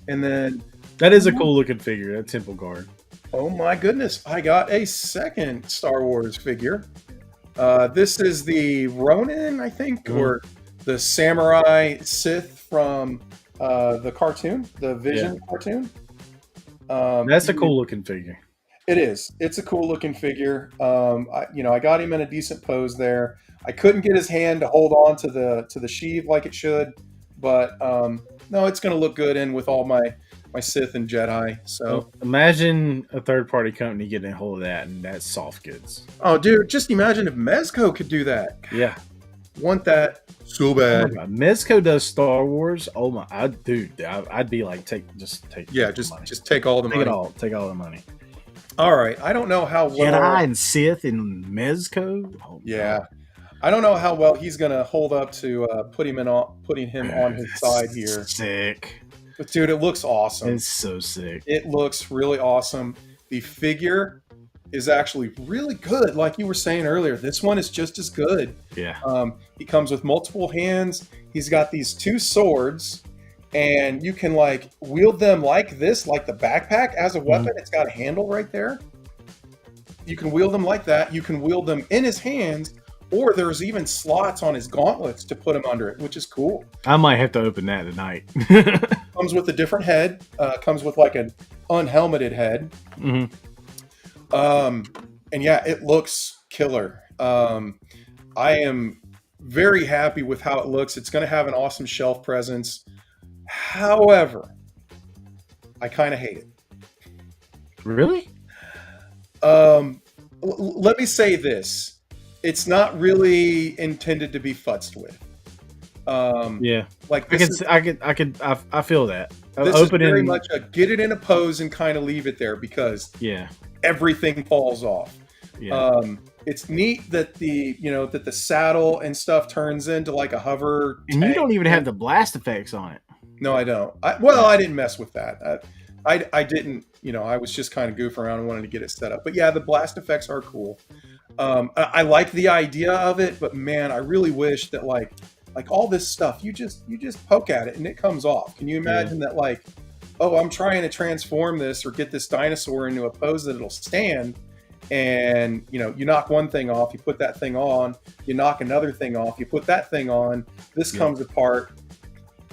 And then That is a cool looking figure, that Temple Guard. oh my goodness, I got a second Star Wars figure. This is the Ronin, I think, or the Samurai Sith from the cartoon, the Vision cartoon. That's a cool looking figure. It is. It's a cool looking figure. I got him in a decent pose there. I couldn't get his hand to hold on to the sheath like it should, but no, it's going to look good in with all my Sith and Jedi. So imagine a third party company getting a hold of that, and that's soft goods. oh, dude, just imagine if Mezco could do that. Yeah, Want that so oh bad. my God. Mezco does Star Wars. Oh my, I'd be like, take Yeah, the money. just take all the Take money. it all. Take all the money. All right. I don't know how well. Jedi and Sith and Mezco. Oh, Yeah. God. I don't know how well he's gonna hold up to putting him on his side here. Sick. But dude, it looks awesome. It's so sick. It looks really awesome. The figure is actually really good. Like you were saying earlier, this one is just as good. Yeah. He comes with multiple hands. He's got these two swords, and you can like wield them like this, like the backpack as a weapon. It's got a handle right there. You can wield them like that. You can wield them in his hands, or there's even slots on his gauntlets to put him under it, which is cool. I might have to open that tonight. Comes with a different head. Comes with like an unhelmeted head. Mm-hmm. And yeah, it looks killer. I am very happy with how it looks. It's going to have an awesome shelf presence. However, I kind of hate it. Really? Let me say this. It's not really intended to be futzed with. Yeah. Like I this I feel that. this is very much a get it in a pose and kind of leave it there because Yeah. everything falls off. Yeah. It's neat that the saddle and stuff turns into like a hover. And you tank. don't even have the blast effects on it. No, I don't. I didn't mess with that. I didn't. I was just kind of goofing around and wanted to get it set up. But yeah, the blast effects are cool. I like the idea of it, but man, I really wish that like all this stuff you just poke at it and it comes off. Can you imagine that like, oh, I'm trying to transform this or get this dinosaur into a pose that it'll stand, and you knock one thing off, you put that thing on, you knock another thing off, you put that thing on, this comes apart.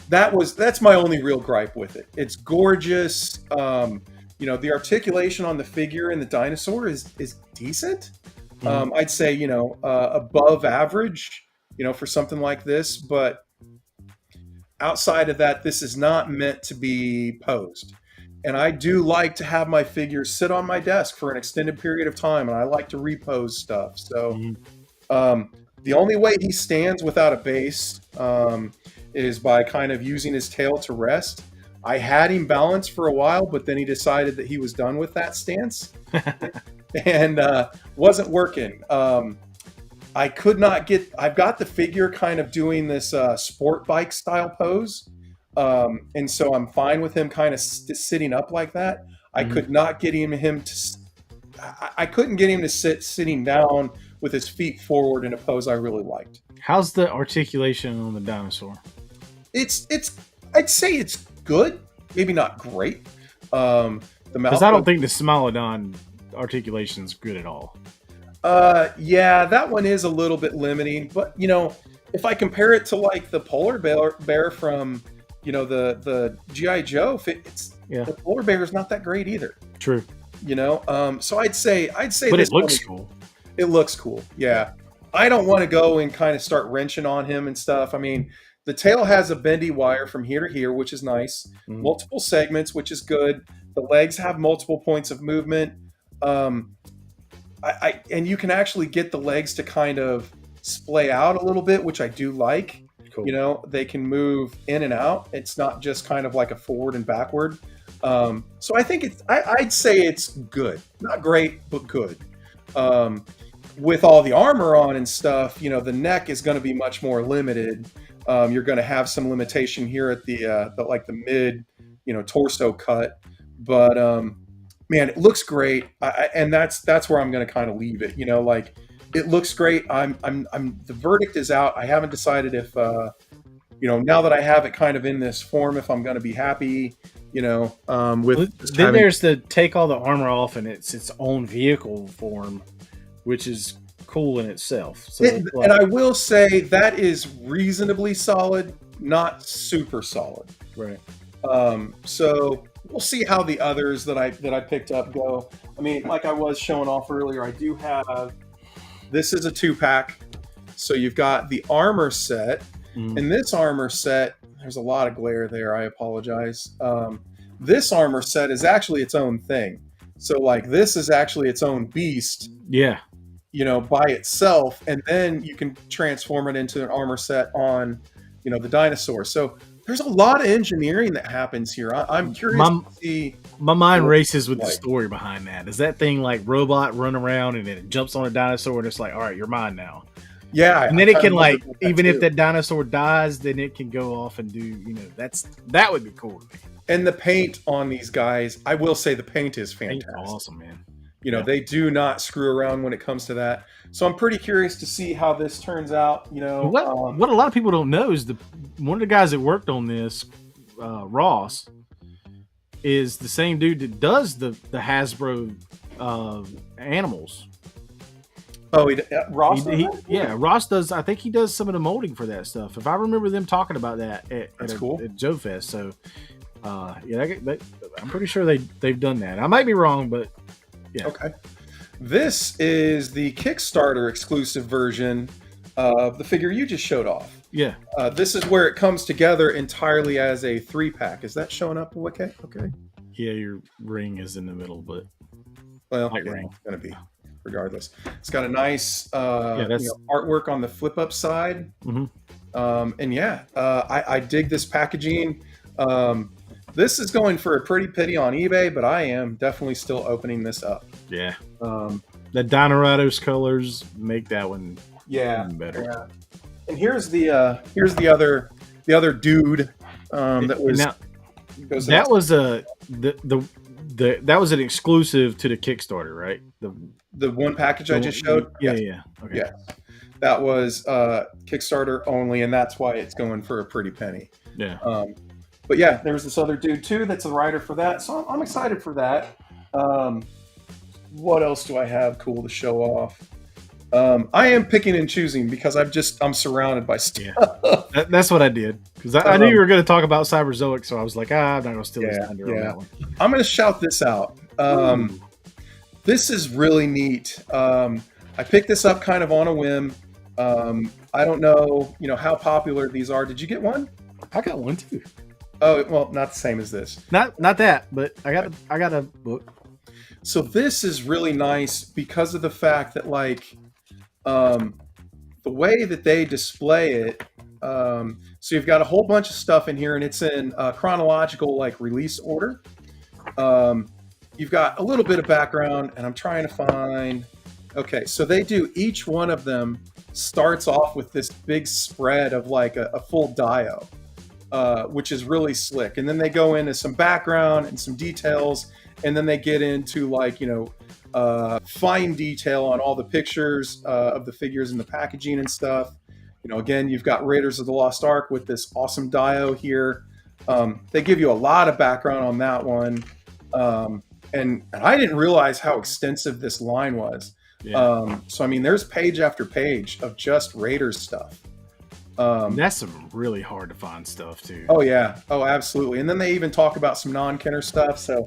That's my only real gripe with it. It's gorgeous. The articulation on the figure and the dinosaur is decent. I'd say above average, for something like this. But outside of that, this is not meant to be posed. And I do like to have my figures sit on my desk for an extended period of time, and I like to repose stuff. So the only way he stands without a base is by kind of using his tail to rest. I had him balanced for a while, but then he decided that he was done with that stance and wasn't working. I've got the figure kind of doing this sport bike style pose. And so I'm fine with him kind of sitting up like that. I could not get him to, I couldn't get him to sit sitting down with his feet forward in a pose I really liked. How's the articulation on the dinosaur? I'd say it's good, maybe not great. The mouth. Because I don't think the Smilodon articulation is good at all. Yeah, that one is a little bit limiting, but if I compare it to like the polar bear from the G.I. Joe, the polar bear is not that great either. True. So I'd say. But it looks cool. It looks cool. Yeah, I don't want to go and kind of start wrenching on him and stuff. I mean, the tail has a bendy wire from here to here, which is nice. Multiple segments, which is good. The legs have multiple points of movement. And you can actually get the legs to kind of splay out a little bit, which I do like. Cool. They can move in and out. It's not just kind of like a forward and backward. So I think I'd say it's good, not great, but good. With all the armor on and stuff, the neck is going to be much more limited. You're going to have some limitation here at the mid, torso cut, but man, it looks great, and that's where I'm going to kind of leave it. It looks great. The verdict is out. I haven't decided if now that I have it kind of in this form, if I'm going to be happy. Then there's the take all the armor off and it's its own vehicle form, which is cool in itself. So and I will say that is reasonably solid, not super solid. Right. So we'll see how the others that I picked up go. I mean, like I was showing off earlier, I do have. This is a 2-pack, so you've got the armor set, and this armor set. There's a lot of glare there. I apologize. This armor set is actually its own thing. So this is actually its own beast. Yeah. By itself, and then you can transform it into an armor set on, the dinosaur. So there's a lot of engineering that happens here. I'm curious to see. My mind races with the story behind that. Is that thing like robot run around and then it jumps on a dinosaur and it's like, all right, you're mine now. Yeah, and then it can even if that dinosaur dies, then it can go off and do that would be cool to me. And the paint on these guys, I will say the paint is fantastic. Paint's awesome, man. They do not screw around when it comes to that. So I'm pretty curious to see how this turns out. What a lot of people don't know is one of the guys that worked on this, Ross, is the same dude that does the Hasbro animals. Oh, Ross? Ross does. I think he does some of the molding for that stuff. If I remember them talking about that cool. at Joe Fest. So, I'm pretty sure they've done that. I might be wrong, but yeah. Okay. This is the Kickstarter exclusive version of the figure you just showed off. Yeah. This is where it comes together entirely as a 3-pack. Is that showing up? Okay. Yeah, your ring is in the middle, but ring. It's going to be. Regardless, it's got a nice artwork on the flip up side. I dig this packaging. This is going for a pretty penny on eBay, but I am definitely still opening this up. Yeah. The Dinorados colors make that one even better. Yeah. And here's the other dude that was that was an exclusive to the Kickstarter, right? The one package I just showed? Yeah. Okay. Yeah. That was Kickstarter only, and that's why it's going for a pretty penny. Yeah. But yeah, there was this other dude too that's a writer for that, so I'm excited for that. What else do I have cool to show off? I am picking and choosing because I'm surrounded by stuff. Yeah. That's what I did because I knew you were going to talk about Cyberzoic, so I was like, I'm not going to steal his thunder on that one. I'm going to shout this out. This is really neat. I picked this up kind of on a whim. I don't know, how popular these are. Did you get one? I got one too. Oh, well, not the same as this. Not that, but I got a book. So this is really nice because of the fact that the way that they display it. So you've got a whole bunch of stuff in here, and it's in chronological release order. You've got a little bit of background, and I'm trying to find. Okay, so they do. Each one of them starts off with this big spread of a full dio, which is really slick, and then they go into some background and some details, and then they get into fine detail on all the pictures of the figures and the packaging and stuff. Again, you've got Raiders of the Lost Ark with this awesome dio here. They give you a lot of background on that one. And I didn't realize how extensive this line was. Yeah. So, I mean, there's page after page of just Raiders stuff. That's some really hard to find stuff, too. Oh, yeah. Oh, absolutely. And then they even talk about some non-Kenner stuff. So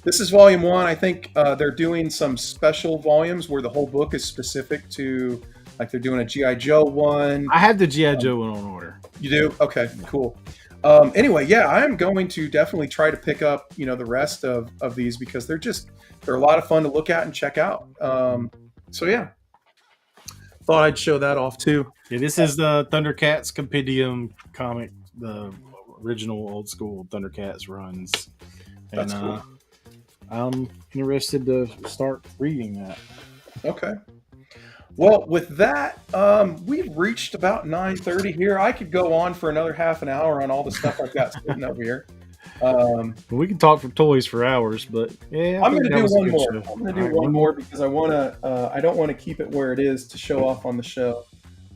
this is volume 1. I think they're doing some special volumes where the whole book is specific to, they're doing a G.I. Joe one. I have the G.I. Joe one on order. You do? Okay, cool. Anyway, yeah, I'm going to definitely try to pick up, the rest of these because they're a lot of fun to look at and check out. So yeah, thought I'd show that off too. Yeah, this is the Thundercats Compendium comic, the original old school Thundercats runs. And That's cool. I'm interested to start reading that. Okay. Well, with that, we've reached about 9:30 here. I could go on for another half an hour on all the stuff I've got sitting over here. We can talk for toys for hours, but yeah, I'm going to do one more. Show. I'm going to do one more because I want to. I don't want to keep it where it is to show off on the show.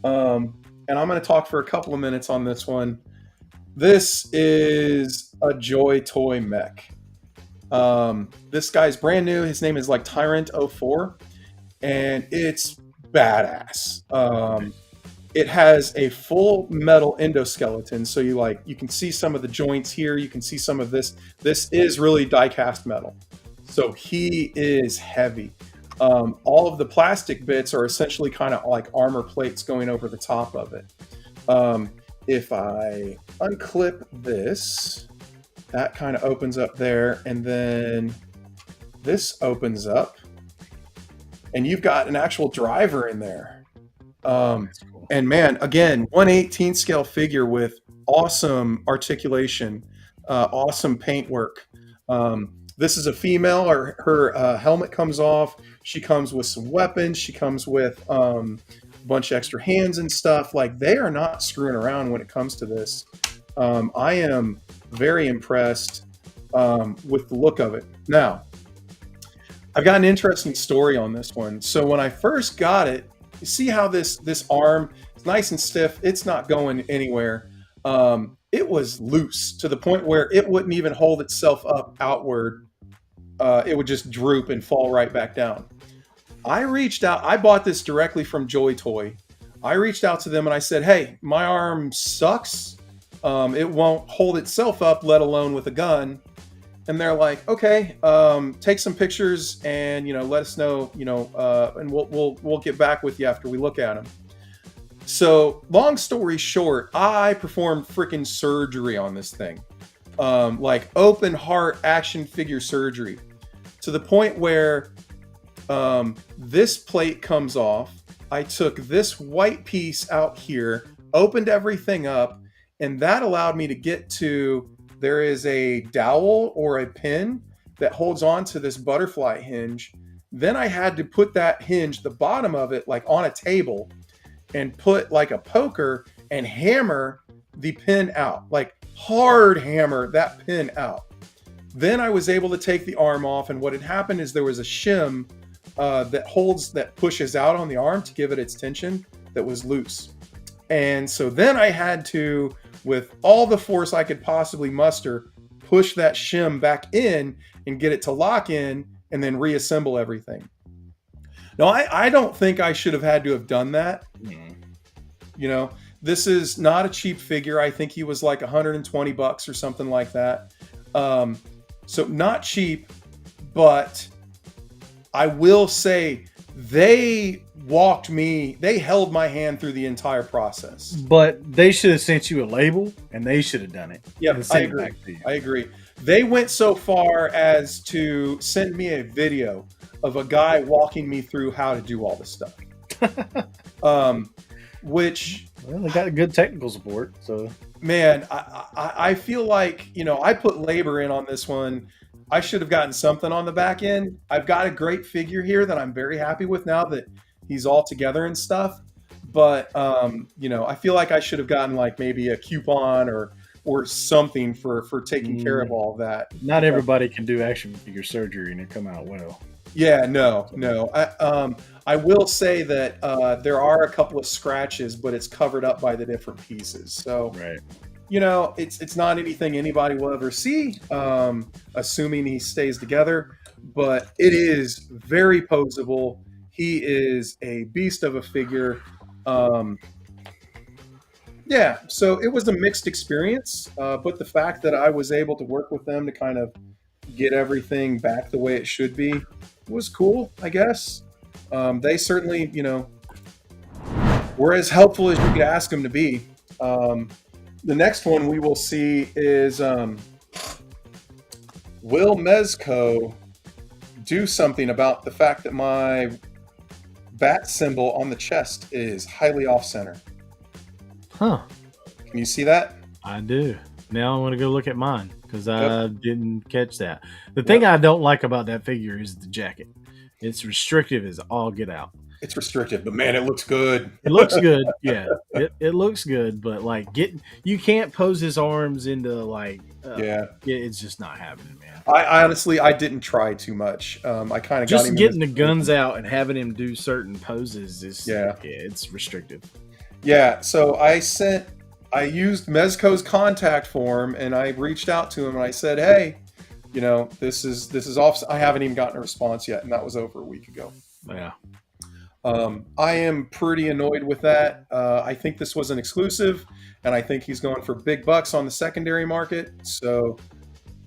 And I'm going to talk for a couple of minutes on this one. This is a Joy Toy mech. This guy's brand new. His name is like Tyrant04, and it's badass. It has a full metal endoskeleton, so you can see some of the joints here. You can see some of this. This is really die-cast metal, so he is heavy. All of the plastic bits are essentially kind of like armor plates going over the top of it. If I unclip this, that kind of opens up there, and then this opens up, and you've got an actual driver in there. And man, again, 1/18 scale figure with awesome articulation, awesome paintwork. This is a female. Her helmet comes off. She comes with some weapons. She comes with a bunch of extra hands and stuff. Like, they are not screwing around when it comes to this. I am very impressed with the look of it. Now, I've got an interesting story on this one. So when I first got it, you see how this arm is nice and stiff. It's not going anywhere. It was loose to the point where it wouldn't even hold itself up outward. It would just droop and fall right back down. I reached out. I bought this directly from Joy Toy. I reached out to them and I said, hey, my arm sucks. It won't hold itself up, let alone with a gun. And they're like, okay, take some pictures and, let us know, and we'll get back with you after we look at them. So long story short, I performed freaking surgery on this thing. Like open heart action figure surgery, to the point where this plate comes off. I took this white piece out here, opened everything up, and that allowed me to get to, there is a dowel or a pin that holds on to this butterfly hinge. Then I had to put that hinge, the bottom of it, like on a table, and put like a poker and hammer the pin out, like hard hammer that pin out. Then I was able to take the arm off, and what had happened is there was a shim that pushes out on the arm to give it its tension that was loose. And so then I had to, with all the force I could possibly muster, push that shim back in and get it to lock in and then reassemble everything. Now, I don't think I should have had to have done that. This is not a cheap figure. I think he was like $120 or something like that. So not cheap, but I will say they held my hand through the entire process. But they should have sent you a label, and they should have done it. Yeah, I agree. They went so far as to send me a video of a guy walking me through how to do all this stuff. Which, well, they got a good technical support. So, man, I feel like, I put labor in on this one. I should have gotten something on the back end. I've got a great figure here that I'm very happy with now that he's all together and stuff. But, I feel like I should have gotten like maybe a coupon or something for taking care of all of that. Not everybody can do action figure surgery and it come out well. Yeah, no. I will say that there are a couple of scratches, but it's covered up by the different pieces. So, right. It's not anything anybody will ever see, assuming he stays together. But it is very poseable. He is a beast of a figure. Yeah, so it was a mixed experience, but the fact that I was able to work with them to kind of get everything back the way it should be was cool, I guess. They certainly, were as helpful as you could ask them to be. The next one we will see is will Mezco do something about the fact that my bat symbol on the chest is highly off-center? Huh. Can you see that? I do. Now I want to go look at mine because I didn't catch that. The thing I don't like about that figure is the jacket. It's restrictive as all get out. It's restrictive, but man, it looks good. It looks good, yeah. It looks good, but like you can't pose his arms into like it's just not happening, man. I honestly didn't try too much. I kind of just got him getting the guns out and having him do certain poses is it's restrictive. Yeah, so I used Mezco's contact form and I reached out to him and I said, hey, this is off. I haven't even gotten a response yet, and that was over a week ago. Yeah. I am pretty annoyed with that. I think this was an exclusive, and I think he's going for big bucks on the secondary market. So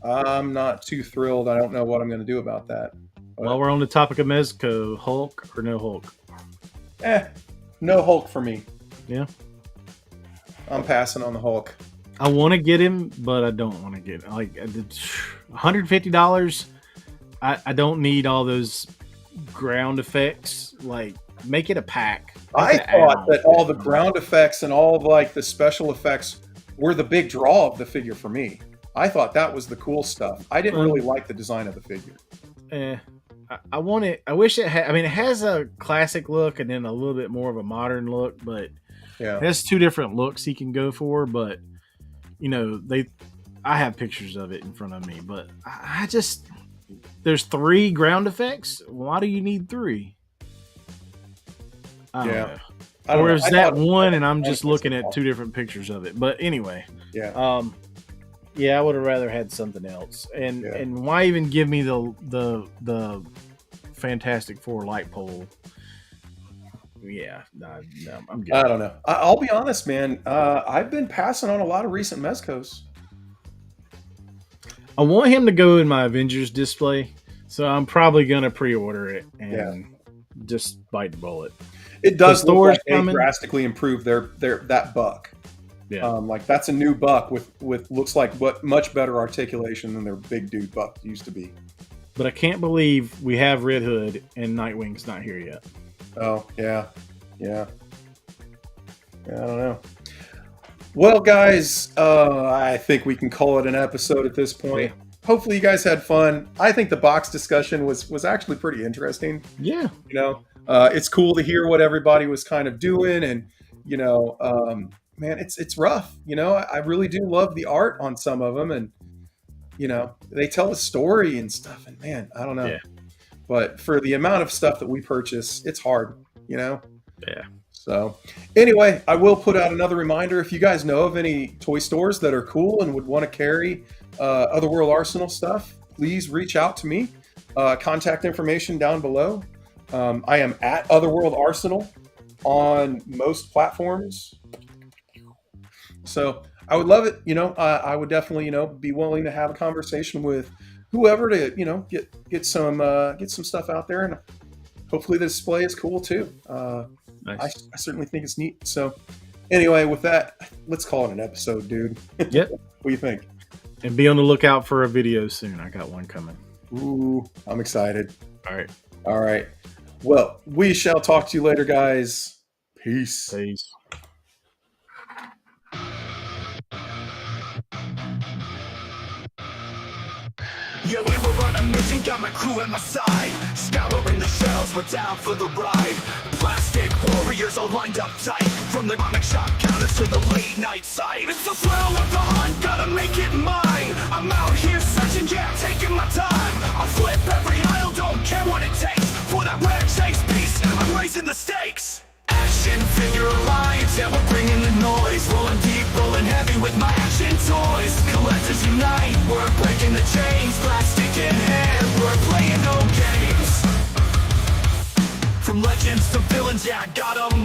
I'm not too thrilled. I don't know what I'm going to do about that. But, while we're on the topic of Mezco, Hulk or no Hulk? No Hulk for me. Yeah. I'm passing on the Hulk. I want to get him, but I don't want to get him. Like $150. I don't need all those ground effects. Like, make it a pack. I thought that all the ground effects and all of like the special effects were the big draw of the figure for me. I thought that was the cool stuff. I didn't really like the design of the figure. I want it. I wish it had. I mean, it has a classic look and then a little bit more of a modern look, but it has two different looks he can go for. But I have pictures of it in front of me, but I just. There's 3 ground effects. Why do you need 3? I don't know. Or is that one and I'm just looking at 2 different pictures of it? But anyway. Yeah. I would have rather had something else. And why even give me the Fantastic Four light pole? Yeah, no, I'm good. I don't know. I'll be honest, man. I've been passing on a lot of recent Mezcos. I want him to go in my Avengers display, so I'm probably gonna pre-order it and just bite the bullet. It does look like they drastically improved their that buck. Yeah, like that's a new buck with looks like much better articulation than their big dude buck used to be. But I can't believe we have Red Hood and Nightwing's not here yet. Oh yeah. I don't know. Well, guys, I think we can call it an episode at this point. Yeah. Hopefully you guys had fun. I think the box discussion was actually pretty interesting. Yeah. It's cool to hear what everybody was kind of doing. And, man, it's rough. I really do love the art on some of them. And, they tell a story and stuff. And, man, I don't know. Yeah. But for the amount of stuff that we purchase, it's hard, Yeah. So anyway, I will put out another reminder. If you guys know of any toy stores that are cool and would want to carry Otherworld Arsenal stuff, please reach out to me. Contact information down below. I am at Otherworld Arsenal on most platforms. So I would love it. I would definitely, be willing to have a conversation with whoever to, get some stuff out there. And hopefully the display is cool too. Nice. I certainly think it's neat. So anyway, with that, let's call it an episode, dude. Yep. What do you think? And be on the lookout for a video soon. I got one coming. Ooh, I'm excited. All right. Well, we shall talk to you later, guys. Peace. Yeah, we were on a mission, got my crew at my side. Scouring the shells, we're down for the ride. Plastic warriors all lined up tight. From the comic shop counters to the late night site. It's the thrill of the hunt, gotta make it mine. I'm out here searching, taking my time. I'll flip every aisle, don't care what it takes. For that rare chase piece, I'm raising the stakes. Action figure alliance, yeah, we're bringing the noise. Rolling deep, rolling heavy with my action toys. Collectors unite, we're breaking the chains. Plastic in hand, we're playing no games. From legends to villains, yeah, I got 'em all.